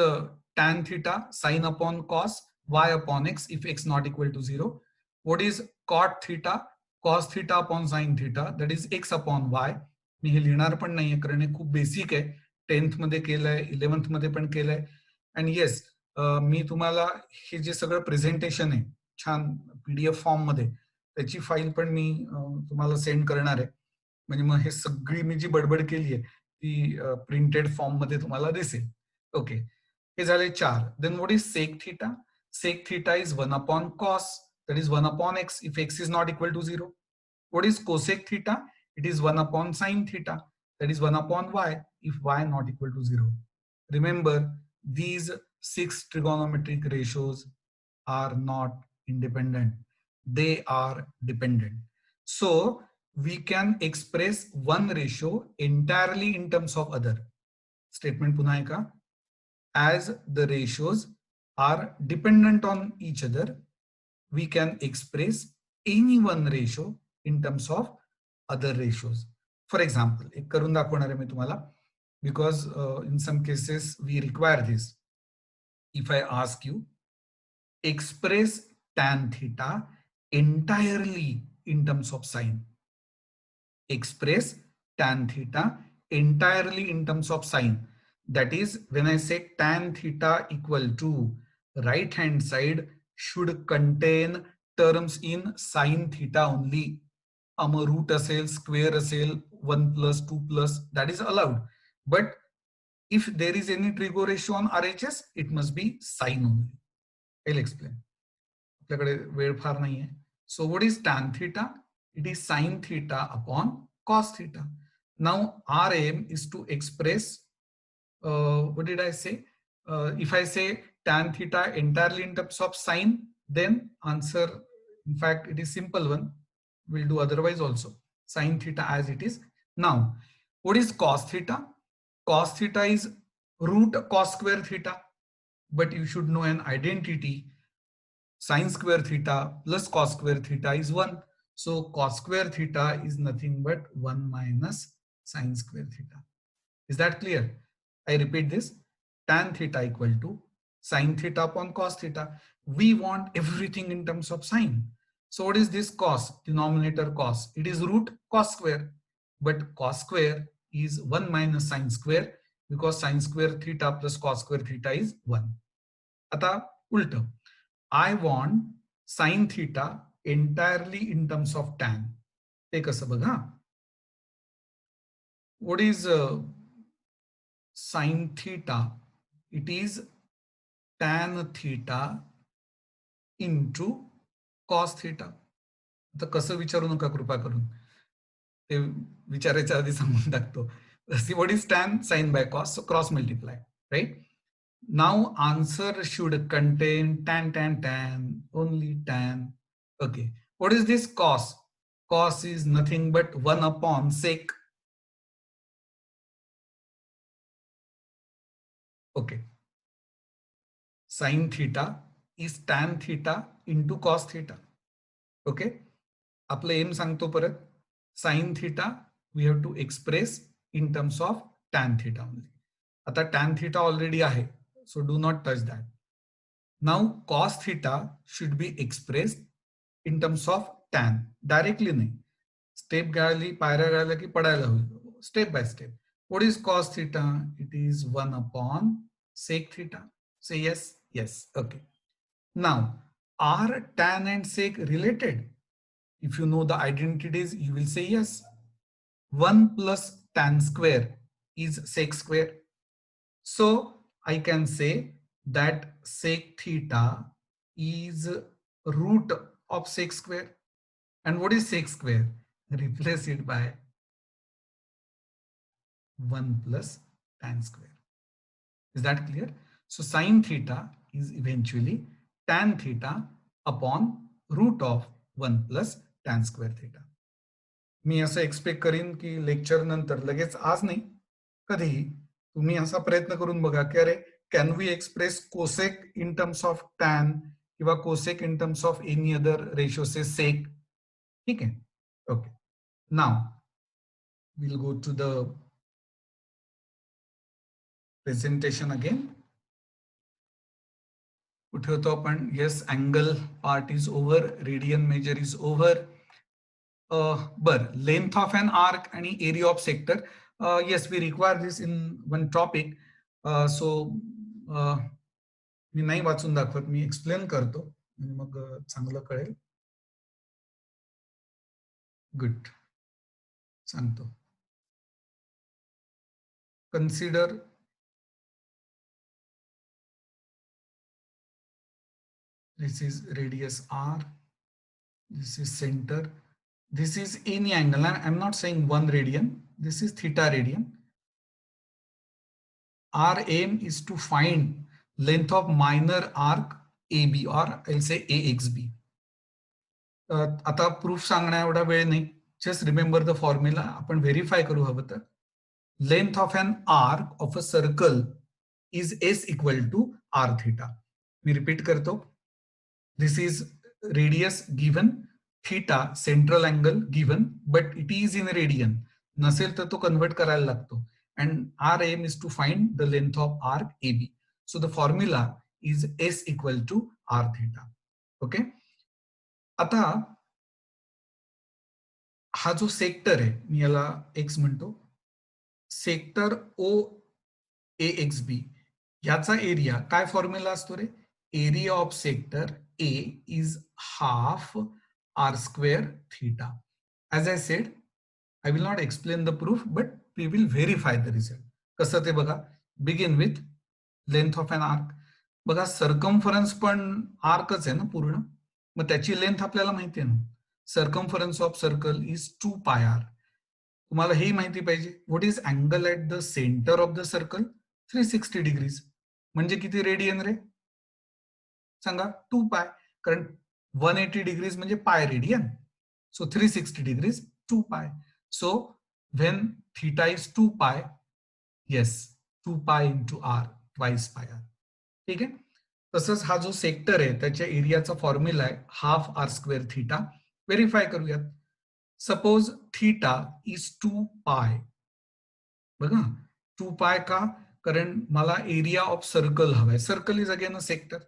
tan theta? Sin upon cos, y upon x if x not equal to 0. What is cot theta? Cos theta upon sin theta, that is x upon y. मी हे लिहिणार पण नाहीये कारण हे खूप basic आहे. 10th मध्ये केलंय, 11th मध्ये पण केलंय. अँड येस, मी तुम्हाला हे जे सगळं प्रेझेंटेशन आहे छान पीडीएफ फॉर्म मध्ये, त्याची फाईल पण मी तुम्हाला सेंड करणार आहे. म्हणजे मग हे सगळी मी जी बडबड केली आहे ती प्रिंटेड फॉर्म मध्ये तुम्हाला दिसेल. ओके, हे झाले 4. Then what is sec theta? Sec theta is 1 upon cos, that is 1 upon X if X is not equal to 0. What is cosec theta? It is 1 upon sine theta, that is 1 upon y if y not equal to 0. Remember, these 6 trigonometric ratios are not independent. They are dependent. So, we can express one ratio entirely in terms of other. Statement punha eka. As the ratios are dependent on each other, we can express any one ratio in terms of other ratios. For example, एक करून दाखवणार आहे मी तुम्हाला, because in some cases we require this. If I ask you, express tan theta entirely in terms of sine. Express tan theta entirely in terms of sine. That is, when I say tan theta equal to, right hand side should contain terms in sine theta only. Root असेल, square असेल, 1 plus 2 plus, that is allowed. But if there is any trigo ratio on RHS, it must be sine only. I'll explain. आपल्याकडे वेळ फार नाहीये. So what is tan theta? It is sine theta upon cos theta. Now our aim is to express, what did I say? If I say tan theta entirely in terms of sine, then answer, in fact, it is simple one. We'll do otherwise also. Sin theta as it is. Now, what is cos theta? Cos theta is root cos square theta. But you should know an identity. Sin square theta plus cos square theta is 1. So cos square theta is nothing but 1 minus sin square theta. Is that clear? I repeat this. Tan theta equal to sin theta upon cos theta. We want everything in terms of sine. So what is this cos? Denominator cos. It is root cos square. But cos square is 1 minus sin square because sin square theta plus cos square theta is 1. आता उलट. I want sin theta entirely in terms of tan. ते कसं बघा. What is sin theta? It is tan theta into cos theta. आता कसं विचारू नका कृपा करून, ते विचारायच्या आधी सांगून टाकतो. See what is tan? Sin by cos, so cross multiply, right? Now answer should contain tan, tan, tan, only tan. Okay, what is this cos? Cos is nothing but 1 upon sec. Okay, sin theta is tan theta into cos theta. Okay, आपलं एम सांगतो परत. Sine theta we have to express in terms of tan theta only. आता tan theta already आहे, so do not touch that. Now cos theta should be expressed in terms of tan. Directly नाही, step गाळली, पायऱ्या गाळल्या की पडायला होईल. Step by step. What is cos theta? It is 1 upon sec theta. Say yes? Yes. Okay. Now, are tan and sec related? If you know the identities, you will say yes. 1 plus tan square is sec square. So I can say that sec theta is root of sec square. And what is sec square? Replace it by 1 plus tan square. Is that clear? So sin theta is eventually tan theta upon root of 1 plus tan square theta. मी असं expect करीन की lecture नंतर लगेच आज नाही कधीही तुम्ही असा प्रयत्न करून बघा की अरे can we express cosec in terms of tan किंवा cosec in terms of any other ratio से सेक. ठीक आहे. Okay. Now will go to the presentation again. कुठे होतो आपण? Yes, angle part is over, radian measure is over. बर, length of an arc आणि area of sector. Yes, we require this in one topic. So मी नाही वाचून दाखवत, मी explain करतो मग चांगलं कळेल. गुड, सांगतो. Consider this is radius r, this is center, this is any angle. I'm not saying 1 radian, this is theta radian. Our aim is to find length of minor arc AB, or I'll say AXB. आता proof सांगण्या एवढा वेळ नाही. Just remember the formula. आपण verify करू हवं तर length of an arc of a circle is S equal to R theta. मी रिपीट करतो. This is radius given, theta central angle given, but it is in radian. नसेल तर तो convert करायला लागतो. And our aim is to find the length of arc AB. So the formula is S equal to R theta. Okay. आता हा जो sector आहे मी याला X म्हणतो. सेक्टर O AXB याचा एरिया काय फॉर्म्युला असतो रे? Area of sector A is half r square theta. As I said, I will not explain the proof, but we will verify the result. कसं ते बघा. Begin with length of an arc. बघा, circumference पण आर्कच आहे ना पूर्ण, मग त्याची length आपल्याला माहिती आहे ना. Circumference of circle is 2 pi are. तुम्हाला हे माहिती पाहिजे. What is angle at the centre of the circle? 360 degrees. म्हणजे किती रेडियन रे? सांगा. 2 पाय. कारण 180 डिग्रीज म्हणजे pi radian. So 360 degrees 2 pi. So when theta is 2 pi, yes, 2 pi into R, twice pi R. ठीक आहे. तसंच हा जो सेक्टर आहे त्याच्या एरियाचा फॉर्म्युला आहे half R square theta. Verify करूयात. Suppose theta is 2 pi. बघा, 2 पाय का? कारण मला एरिया ऑफ सर्कल हवाय. Circle is again a sector.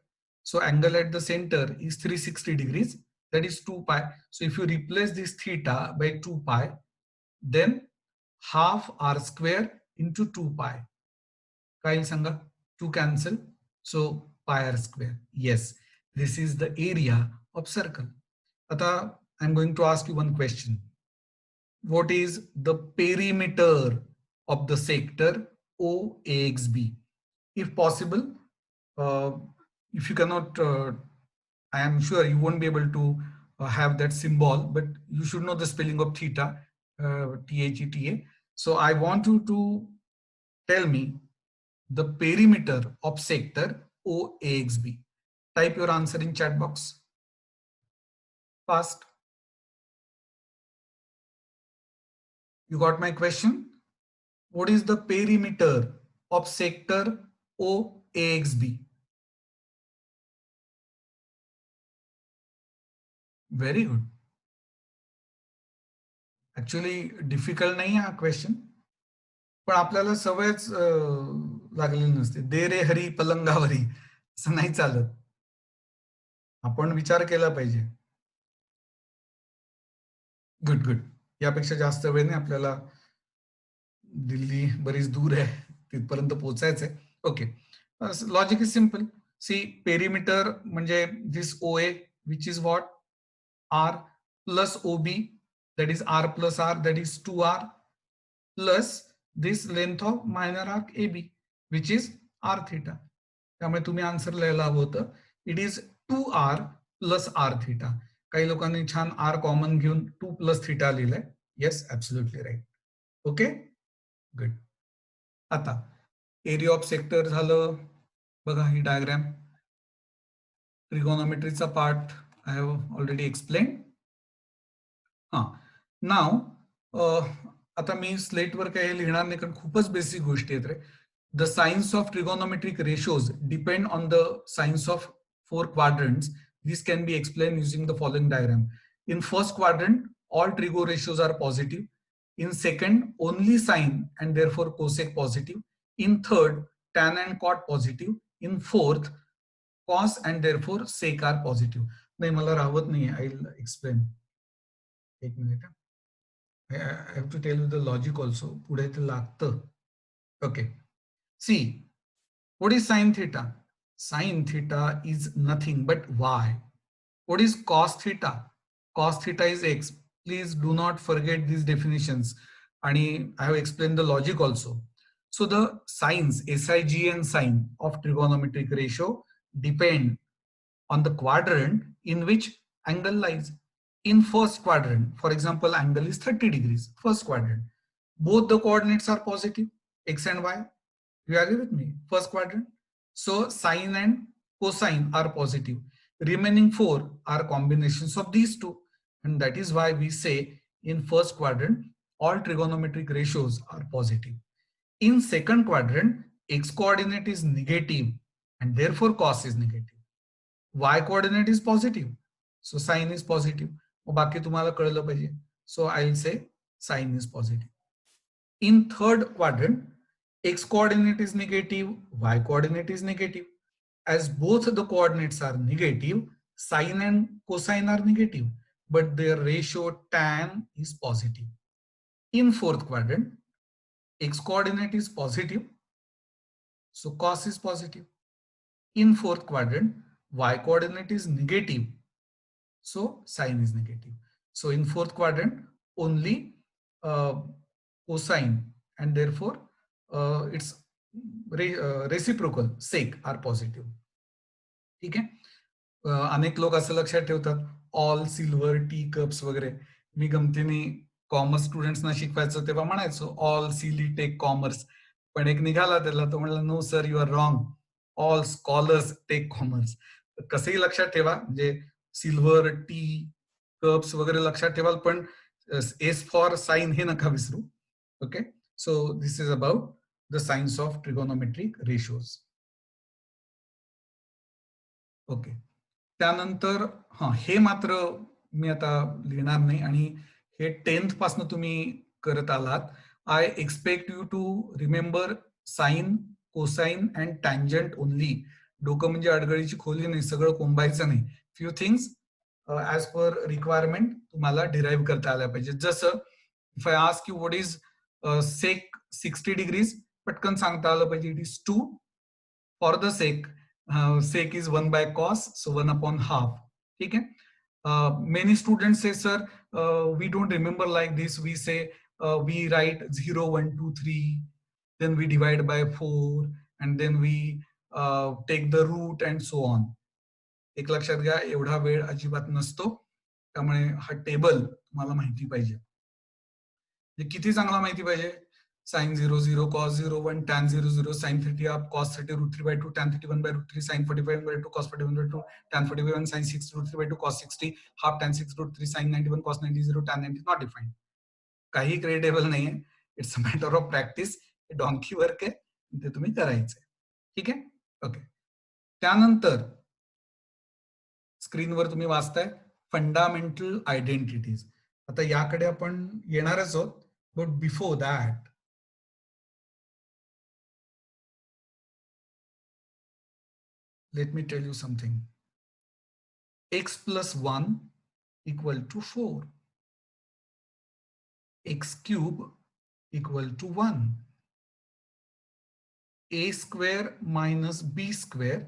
So angle at the center is 360 degrees, that is 2 pi. So if you replace this theta by 2 pi, then half r square into 2 pi. Kyle sanga, 2 cancel. So pi r square. Yes, this is the area of circle. Ata, I'm going to ask you one question. What is the perimeter of the sector OAXB? If possible, if you cannot, I am sure you won't be able to have that symbol, but you should know the spelling of theta, THETA. So I want you to tell me the perimeter of sector OAXB. Type your answer in chat box. Fast. You got my question? What is the perimeter of sector OAXB? Very good. Actually difficult नाही हा question, पण आपल्याला सवयच लागलेली नसते. दे रे हरी पलंगावरी, असं नाही चालत. आपण विचार केला पाहिजे. Good good. यापेक्षा जास्त वेळ नाही आपल्याला. दिल्ली बरीच दूर आहे, तिथपर्यंत पोहोचायचंय. Okay, logic is simple. See, perimeter म्हणजे this OA which is what? R plus OB, that is R plus R, that is 2R, plus this length of minor arc AB, which is R theta. त्यामुळे तुम्ही answer लिहायला हवं होतं, it is 2R plus R theta. काही लोकांनी छान are common घेऊन 2 plus theta लिहिलंय. Yes, absolutely right. Okay, good. आता एरिया ऑफ सेक्टर झालं. बघा ही डायग्राम, ट्रिगोनॉमेट्रीचा part I have already explain. हा, नाव आता मी स्लेटवर काही लिहिणार नाही कारण खूपच बेसिक गोष्टी आहेत रे. The signs of trigonometric ratios depend on the signs of 4 quadrants. This can be explained using the following diagram. In first quadrant, all trigo ratios are positive. In second, only sine and therefore cosec positive. In third, tan and cot positive. In fourth, cos and therefore sec are positive. नाही मला राहत नाही. I'll explain. एक minute. I have to tell you the logic also. पुढे ते लागतं. Okay. See, what is sine theta? Sine theta is nothing but y. What is cos theta? Cos theta is x. Please do not forget these definitions. And I have explained the logic also. So the signs, SIG and sine of trigonometric ratio depend on the quadrant in which angle lies. In first quadrant, for example, angle is 30 degrees, first quadrant. Both the coordinates are positive, x and y. You agree with me? First quadrant. So sine and cosine are positive. Remaining 4 are combinations of these two. And that is why we say in first quadrant, all trigonometric ratios are positive. In second quadrant, x coordinate is negative and therefore cos is negative. Y coordinate is positive, so sine is positive. बाकी तुम्हाला कळलं पाहिजे. So I'll say sine is positive. In third quadrant, x coordinate is negative, y coordinate is negative. As both the coordinates are negative, sine and cosine are negative, but their ratio tan is positive. In fourth quadrant, x coordinate is positive, so cos is positive. In fourth quadrant, y coordinate is negative, so sine is negative. So in fourth quadrant, only cosine and therefore its reciprocal sec are positive. ठीक आहे. अनेक लोक असं लक्षात ठेवतात all silver T cups वगैरे. मी गमतीने commerce स्टुडंट्सना शिकवायचो तेव्हा म्हणायचो ऑल सिली टेक कॉमर्स, पण एक निघाला त्याला, तो म्हणला no sir you are wrong, all scholars take commerce. कसंही लक्षात ठेवा, म्हणजे सिल्वर टी कप्स वगैरे लक्षात ठेवाल, पण एस फॉर साइन हे नका विसरू. Okay, so this is about the science of trigonometric ratios. Okay, त्यानंतर हे मात्र मी आता लिहिणार नाही आणि हे 10th पासून तुम्ही करत आलात. I expect you to remember sine, cosine and tangent only. डोकं म्हणजे अडगळीची खोली नाही, सगळं कोंबायचं नाही. Few things as per requirement तुम्हाला डिराईव्ह करता आल्या पाहिजे. जसं if I ask you what is sec 60 degrees, पटकन सांगता आलं पाहिजे. It is 2 for the sec. Sec is 1 by cos, so 1 upon half. ठीक है. Many students say, sir, we don't remember like this. We say we write 0, 1, 2, 3, then we divide by 4, and then we take the root and so on. एक लक्षात घ्या, एवढा वेळ अजिबात नसतो, त्यामुळे हा टेबल तुम्हाला माहिती पाहिजे. किती चांगला माहिती पाहिजे. sin 0 0 cos 0 1 tan 0 0 sin 30 up cos 30 root 3 by 2 tan 31 by root 3 sin 45 by 2 cos 41 by 2 tan 41 sin 6 root 3 by 2 cos 60 half tan 6 root 3 sin 91 cos 90 0 tan 90 not defined. काही क्रिएटेबल नाहीये. It's a matter of practice. Donkey work आहे, ते तुम्ही करायचंय. ठीक आहे. Okay, त्यानंतर स्क्रीनवर तुम्ही वाचताय फंडामेंटल आयडेंटिटीज. आता याकडे आपण येणारच आहोत, but before that let me tell you something. X plus 1 equal to 4. X cube equal to 1. A square minus B square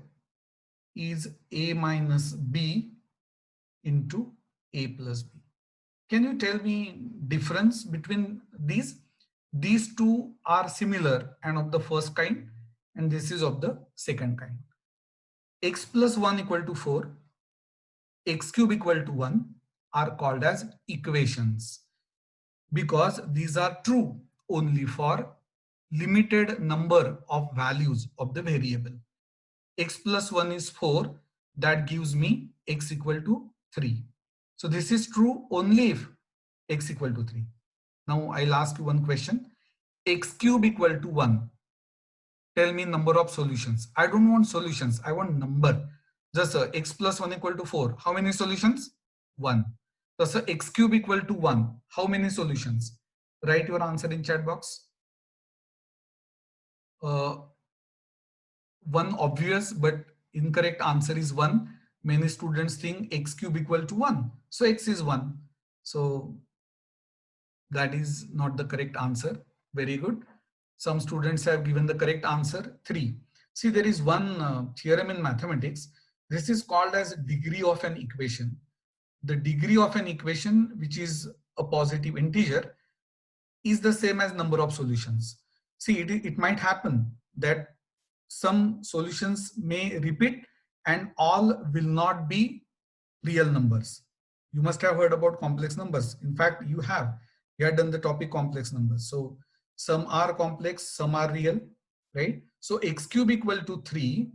is A minus B into A plus B. Can you tell me difference between these? These two are similar and of the first kind, and this is of the second kind. X plus 1 equal to 4. x cube equal to 1 are called as equations because these are true only for limited number of values of the variable. X plus 1 is 4. That gives me x equal to 3. So this is true only if x equal to 3. Now I'll ask you one question. X cube equal to 1. Tell me number of solutions. I don't want solutions. I want number. Just x plus 1 equal to 4. How many solutions? 1. Thus x cube equal to 1. How many solutions? Write your answer in chat box. One obvious but incorrect answer is 1. Many students think x cube equal to 1. So x is 1. So that is not the correct answer. Very good. Some students have given the correct answer 3. See, there is one theorem in mathematics. This is called as degree of an equation. The degree of an equation, which is a positive integer, is the same as number of solutions. See, it might happen that some solutions may repeat and all will not be real numbers. You must have heard about complex numbers. In fact, you have done the topic complex numbers. So some are complex, some are real, right? So x cube equal to 3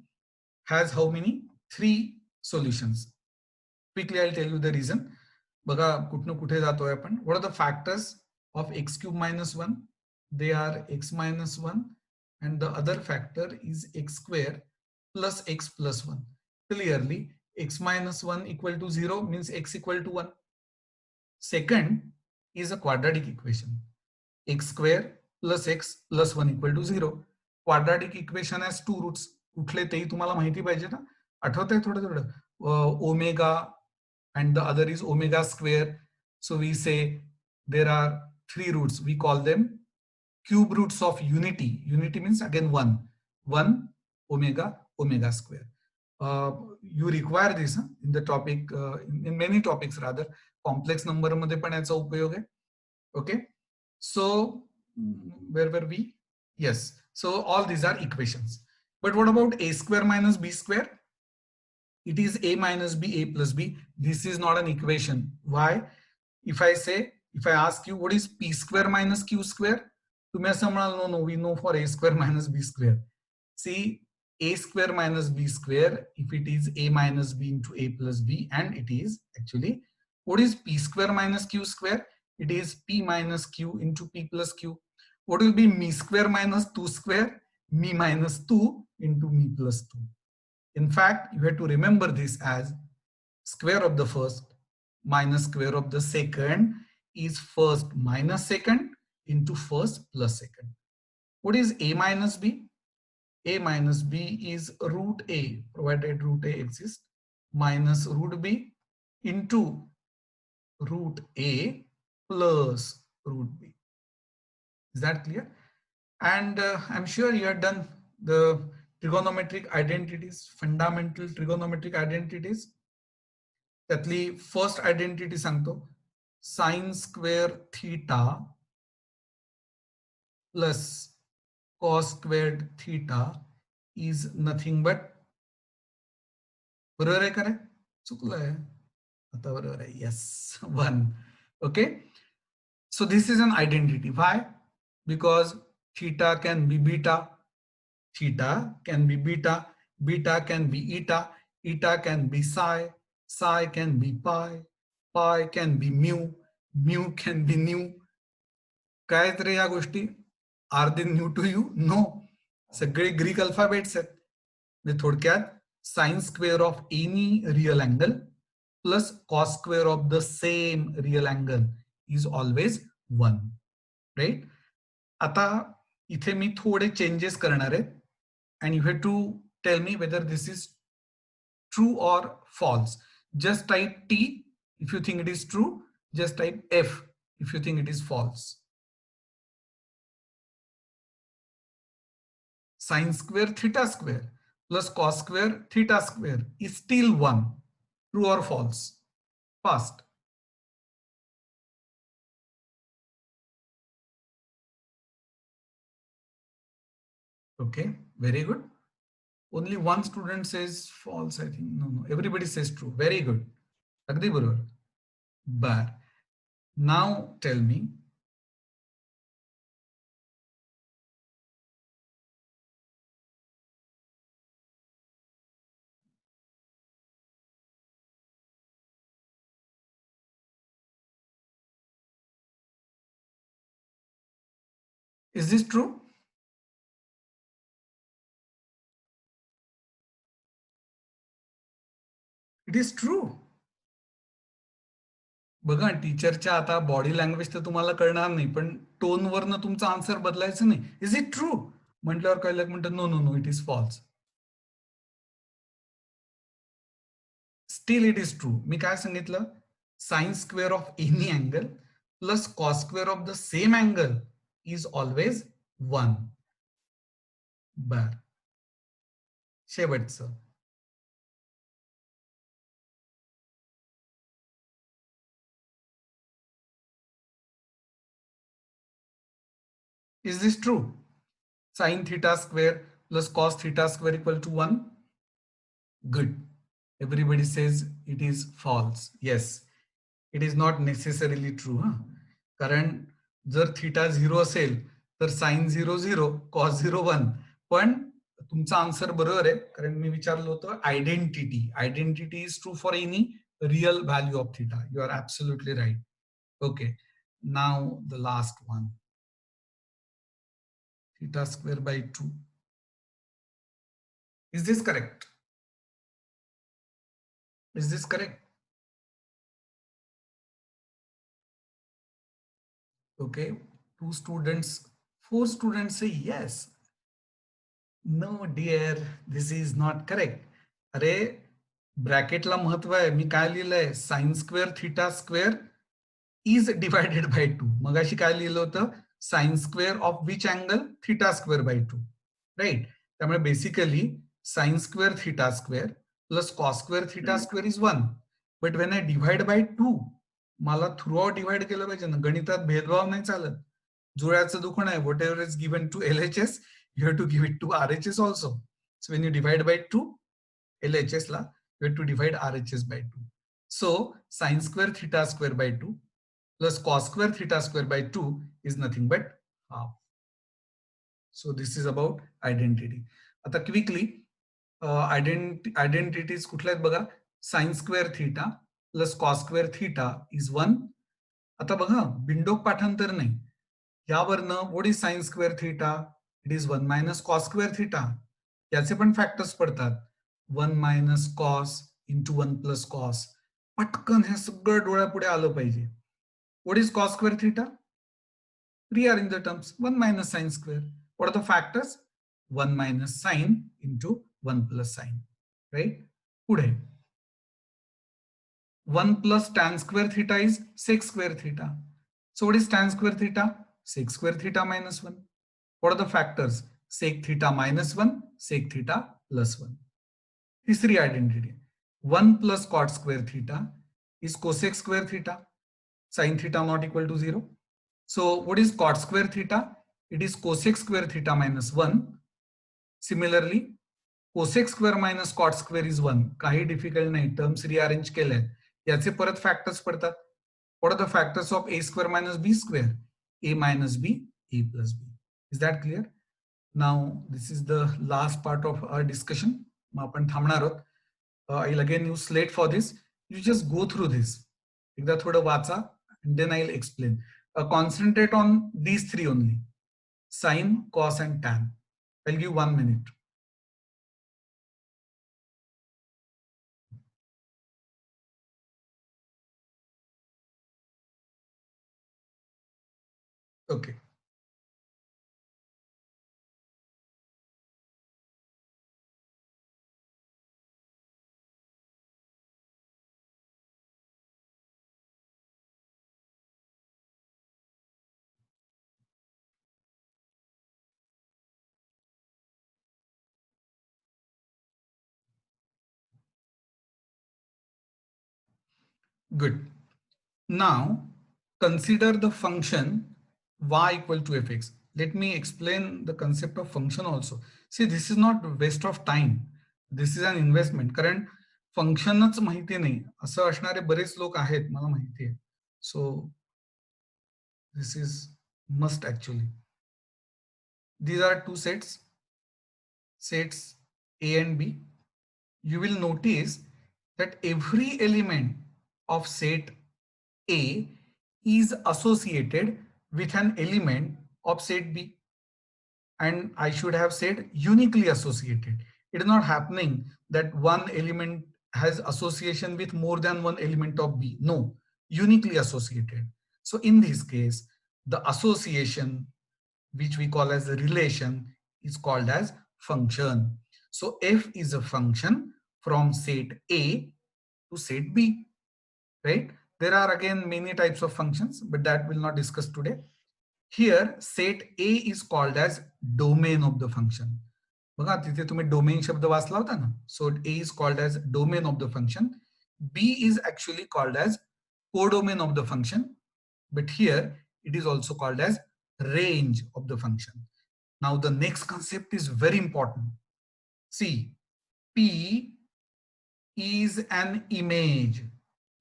has how many? 3 solutions. Quickly, I'll tell you the reason. Baga kutno kuthe jatoy apan. What are the factors of x cube minus 1? They are x minus 1 and the other factor is x square plus x plus 1. Clearly, x minus 1 equal to 0 means x equal to 1. Second is a quadratic equation. X square plus x plus 1 equal to 0. Quadratic equation has two roots. कुठले तेही तुम्हाला माहिती पाहिजे ना. आठवतंय थोडं थोडं. Omega and the other is omega square. So we say there are 3 roots. We call them cube roots of unity. Unity means again 1. 1 omega omega square. You require this in the topic, in many topics rather. Complex number मध्ये पण याचा उपयोग आहे. Okay. So where were we? Yes. So all these are equations. But what about a square minus b square? It is a minus b, a plus b. This is not an equation. Why? If I ask you what is p square minus q square, तुम्ही असं म्हणाल, no, we know for a square minus b square. See, a square minus b square, if it is a minus b into a plus b, and it is actually, what is p square minus q square? It is p minus q into p plus q. What will be me square minus 2 square? Me minus 2 into me plus 2. In fact, you have to remember this as square of the first minus square of the second is first minus second into first plus second. What is a minus b? A minus b is root a, provided root a exists, minus root b into root a plus root b. Is that clear? And I'm sure you have done the trigonometric identities, fundamental trigonometric identities. त्यातली first identity सांगतो. Sin square theta plus cos squared theta is nothing but, बरोबर आहे का रे? चुकलंय. आता बरोबर आहे. Yes, 1. Okay. So this is an identity. Why? Because theta can be beta, theta can be beta, beta can be eta, eta can be psi, psi can be pi, pi can be mu, mu can be nu. काय रे या गोष्टी? Are they new to you? No. सगळे Greek alphabets आहेत. म्हणजे थोडक्यात sin square of any real angle plus cos square of the same real angle is always 1. Right? आता इथे मी थोडे चेंजेस करणार आहेत and you have to tell me whether this is true or false. Just type T if you think it is true, just type F if you think it is false. Sin square theta square plus cos square theta square is still 1. True or false? Fast. Okay, very good. Only one student says false, I think. No, everybody says true. Very good. अगदी बरोबर. बर. Now tell me, is this true? It is true. बघा टीचरच्या आता body language तर तुम्हाला कळणार नाही, पण टोनवरनं तुमचा आन्सर बदलायचं नाही. इज इट ट्रू म्हटल्यावर कळलं म्हणतात no no no it is false. Still it is true. मी काय सांगितलं, sine square of any angle plus cos square of the same angle is always 1. बर. शेवटचं, is this true? Sin theta square plus cos theta square equal to 1. Good. Everybody says it is false. Yes, it is not necessarily true. कारण जर theta 0 असेल तर sign 0 0 cos 0 1. पण तुमचा answer बरोबर आहे, कारण मी विचारलं होतं identity is true for any real value of theta. You are absolutely right. Okay, now the last one, theta square by 2. Is this correct? Is this correct? Okay, 2 students, 4 students say yes. No dear, this is not correct. अरे ब्रॅकेटला महत्व आहे. मी काय लिहिलंय, sine square theta square is divided by 2. मगाशी काय लिहिलं होतं, sine square of which angle, theta square by 2. Right. त्यामुळे basically sine square theta square plus cos square theta square is 1. But when I divide by 2, मला through out divide केलं पाहिजे ना. गणितात भेदभाव नाही चालत. जुळ्याचं दुखणं आहे. Whatever is given to LHS, you have to give it to RHS also. So when you divide by 2, LHS la, you have to divide RHS by 2. So sin square theta square by 2 plus cos square theta square by 2 is nothing but half. So this is about identity. आता quickly identities कुठल्या आहेत बघा. Sine square theta plus cos square theta is 1. आता बघा बिंडोक पाठांतर नाही. यावरनं what is sine square theta, it is 1 minus cos square theta. याचे पण फॅक्टर्स पडतात. 1 minus cos into 1 plus cos. पटकन हे सगळं डोळ्यापुढे आलं पाहिजे. What is cos square theta? Rearrange the terms. 1 minus sine square. What are the factors? 1 minus sine into 1 plus sine. Right? पुढे 1 plus tan square theta is sec square theta. So what is tan square theta? Sec square theta minus 1. What are the factors? Sec theta minus 1, sec theta plus 1. तीसरी identity. 1 plus cot square theta is cosec square theta. Sin theta not equal to 0. So what is cot square theta? It is cosec square theta minus 1. Similarly, cosec square minus cot square is 1. काही difficult नाही. Terms rearrange केल्या. याचे परत factors पडतात. What are the factors of a square minus b square? A minus b, a plus b. Is that clear? Now this is the last part of our discussion. मग आपण थांबणार आहोत. I'll again use slate for this. You just go through this. एकदा थोडं वाचा and then I'll explain. Concentrate on these three only: sine, cos, and tan. I'll give 1 minute. Okay. Good. Now consider the function y equal to fx. Let me explain the concept of function also. See, this is not waste of time. This is an investment. कारण फंक्शनच माहिती नाही असं असणारे बरेच लोक आहेत, मला माहिती आहे. सो this is must actually. These are two sets A and B. You will notice that every element of set A is associated with an element of set B. And I should have said uniquely associated. It is not happening that one element has association with more than one element of B. No, uniquely associated. So in this case, the association, which we call as a relation, is called as function. So f is a function from set A to set B, right? There are again many types of functions, but that we'll not discuss today. Here set A is called as domain of the function. बघा तिथे तुम्ही domain शब्द वाचला होता ना. So A is called as domain of the function. B is actually called as codomain of the function, but here it is also called as range of the function. Now the next concept is very important. See, P is an image.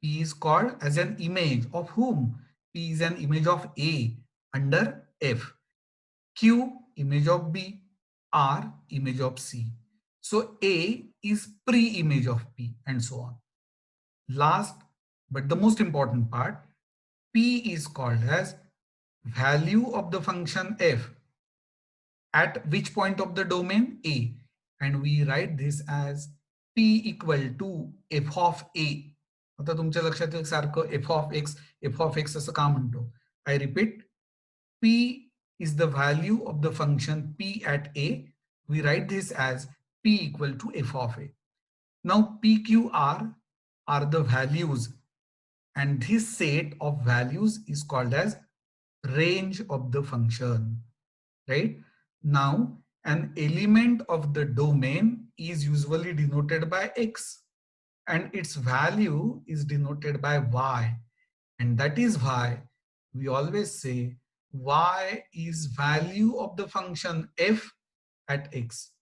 P is called as an image of whom? P is an image of A under F. Q image of B. R image of C. So A is pre-image of P and so on. Last but the most important part, P is called as value of the function f at which point of the domain A, and we write this as P equal to f of A. आता तुमच्या लक्षात येईल सारखं f of x असं का म्हणतो. I repeat, P is the value of the function P at A. We write this as P equal to f of A. Now PQR are the values, and this set of values is called as range of the function, right? Now an element of the domain is usually denoted by x and its value is denoted by y, and that is why we always say y is value of the function f at x.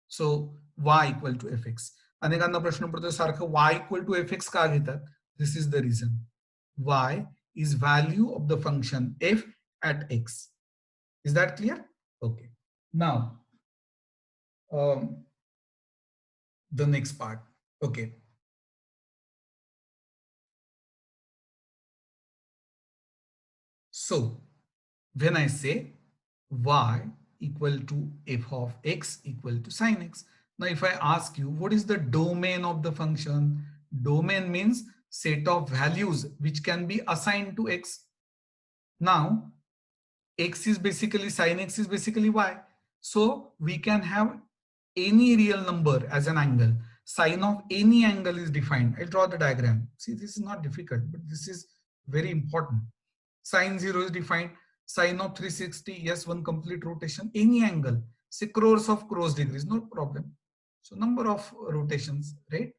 So y equal to fx. अनेकांना प्रश्न पडतो सारखं y equal to fx का घेतात? This is the reason. Y is value of the function f at x. Is that clear? Okay. Now, the next part. Okay. So, when I say y equal to f of x equal to sine x, now if I ask you what is the domain of the function, domain means set of values which can be assigned to x. Now, x is basically sine x is basically y. So we can have any real number as an angle. Sine of any angle is defined. I'll draw the diagram. See, this is not difficult, but this is very important. Sine 0 is defined. Sine of 360, yes, one complete rotation. Any angle, say crores of crores degrees, no problem. So number of rotations, right?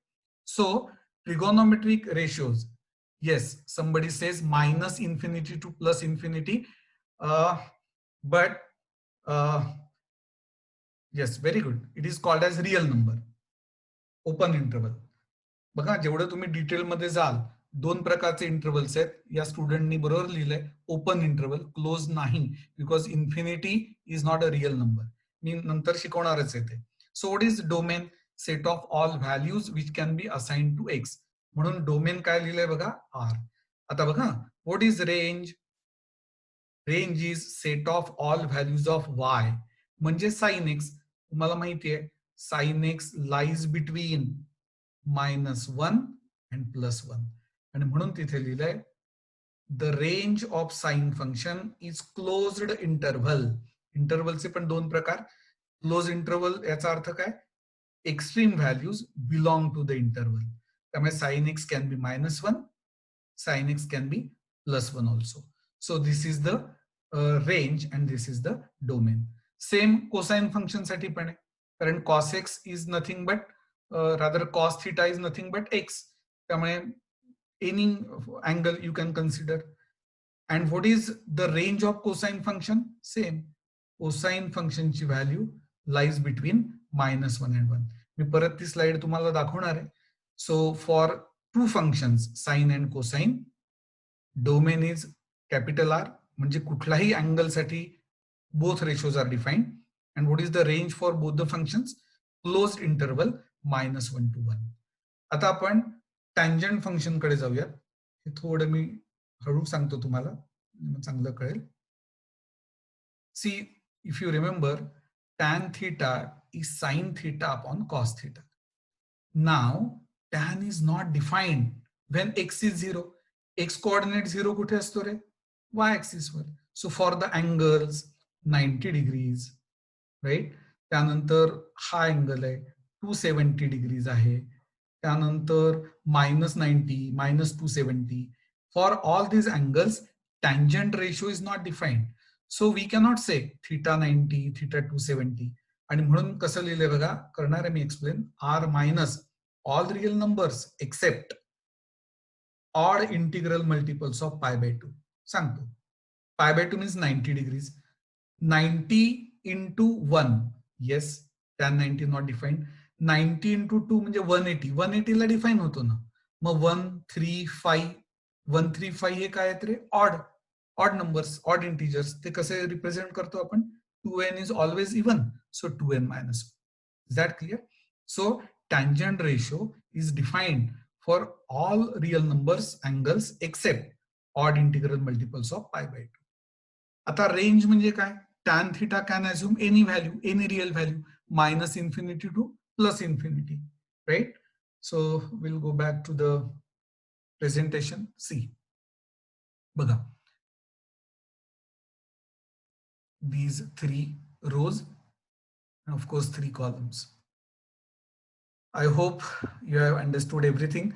So trigonometric ratios. Yes, somebody says minus infinity to plus infinity. But yes, very good. It is called as real number. Open interval. बघा जेवढं तुम्ही detail मध्ये जाल, दोन प्रकारचे intervals आहेत. या स्टुडंटनी बरोबर लिहिलंय ओपन इंटरवल, क्लोज नाही, because infinity is not a real number. मी नंतर शिकवणारच आहे ते. So what is domain? Set of all values which can be assigned to x. म्हणून डोमेन काय लिहिलंय बघा, आर. आता बघा what is range? Range is set of all values of y. म्हणजे साइन एक्स. तुम्हाला माहिती आहे sine x lies between -1 and +1. आणि म्हणून तिथे लिहिलंय the range of sine function is closed interval. इंटरव्हलचे पण दोन प्रकार. क्लोज इंटरव्हल याचा अर्थ काय? Extreme values belong to the interval. त्यामुळे sine x can be -1, sine x can be +1 also. So this is the range and this is the domain. Same cosine function साठी पण आहे, कारण cos x is nothing but rather cos theta is nothing but x. त्यामुळे any angle you can consider. And what is the range of cosine function? Same. Cosine function ची value lies between -1 and 1. मी परत ती slide तुम्हाला दाखवणार आहे. So for two functions, sine and cosine, domain is capital R, म्हणजे कुठलाही angle साठी both ratios are defined. And what is the range for both the functions? Closed interval -1 to 1. आता आपण टँजंट फंक्शन कडे जाऊया. हे थोडं मी हळू सांगतो तुम्हाला, चांगलं कळेल. See, if you remember, tan theta is sin theta upon cos theta. Now, tan is not defined when x is 0. X coordinate 0 कुठे असतो रे? Y axis were. So for the angles 90 degrees, right? त्यानंतर हा angle आहे 270 degrees आहे. त्यानंतर -90, -270. For all these angles, tangent ratio is not defined. So we cannot say theta 90, theta 270. आणि म्हणून कसं लिहिलंय बघा, करणार आहे मी explain. R minus all real numbers except odd integral multiples of pi by 2. सांगतो. Pi by 2 means 90 degrees. 90 into 1. Yes, tan 90 not defined. 90 into 2 म्हणजे 180. 180 ला define होतो ना. मग 135. 135 हे काय आहेत रे? Odd numbers, odd integers. ते कसे रिप्रेझेंट करतो आपण? 2n is always even. So 2n minus 1. Is that clear? So tangent ratio is defined for all real numbers, angles except odd integral multiples of pi by 2. आता range म्हणजे काय? Tan theta can assume any value, any real value, -infinity to +infinity, right? So we'll go back to the presentation. See, बघा, these 3 rows and of course 3 columns. I hope you have understood everything.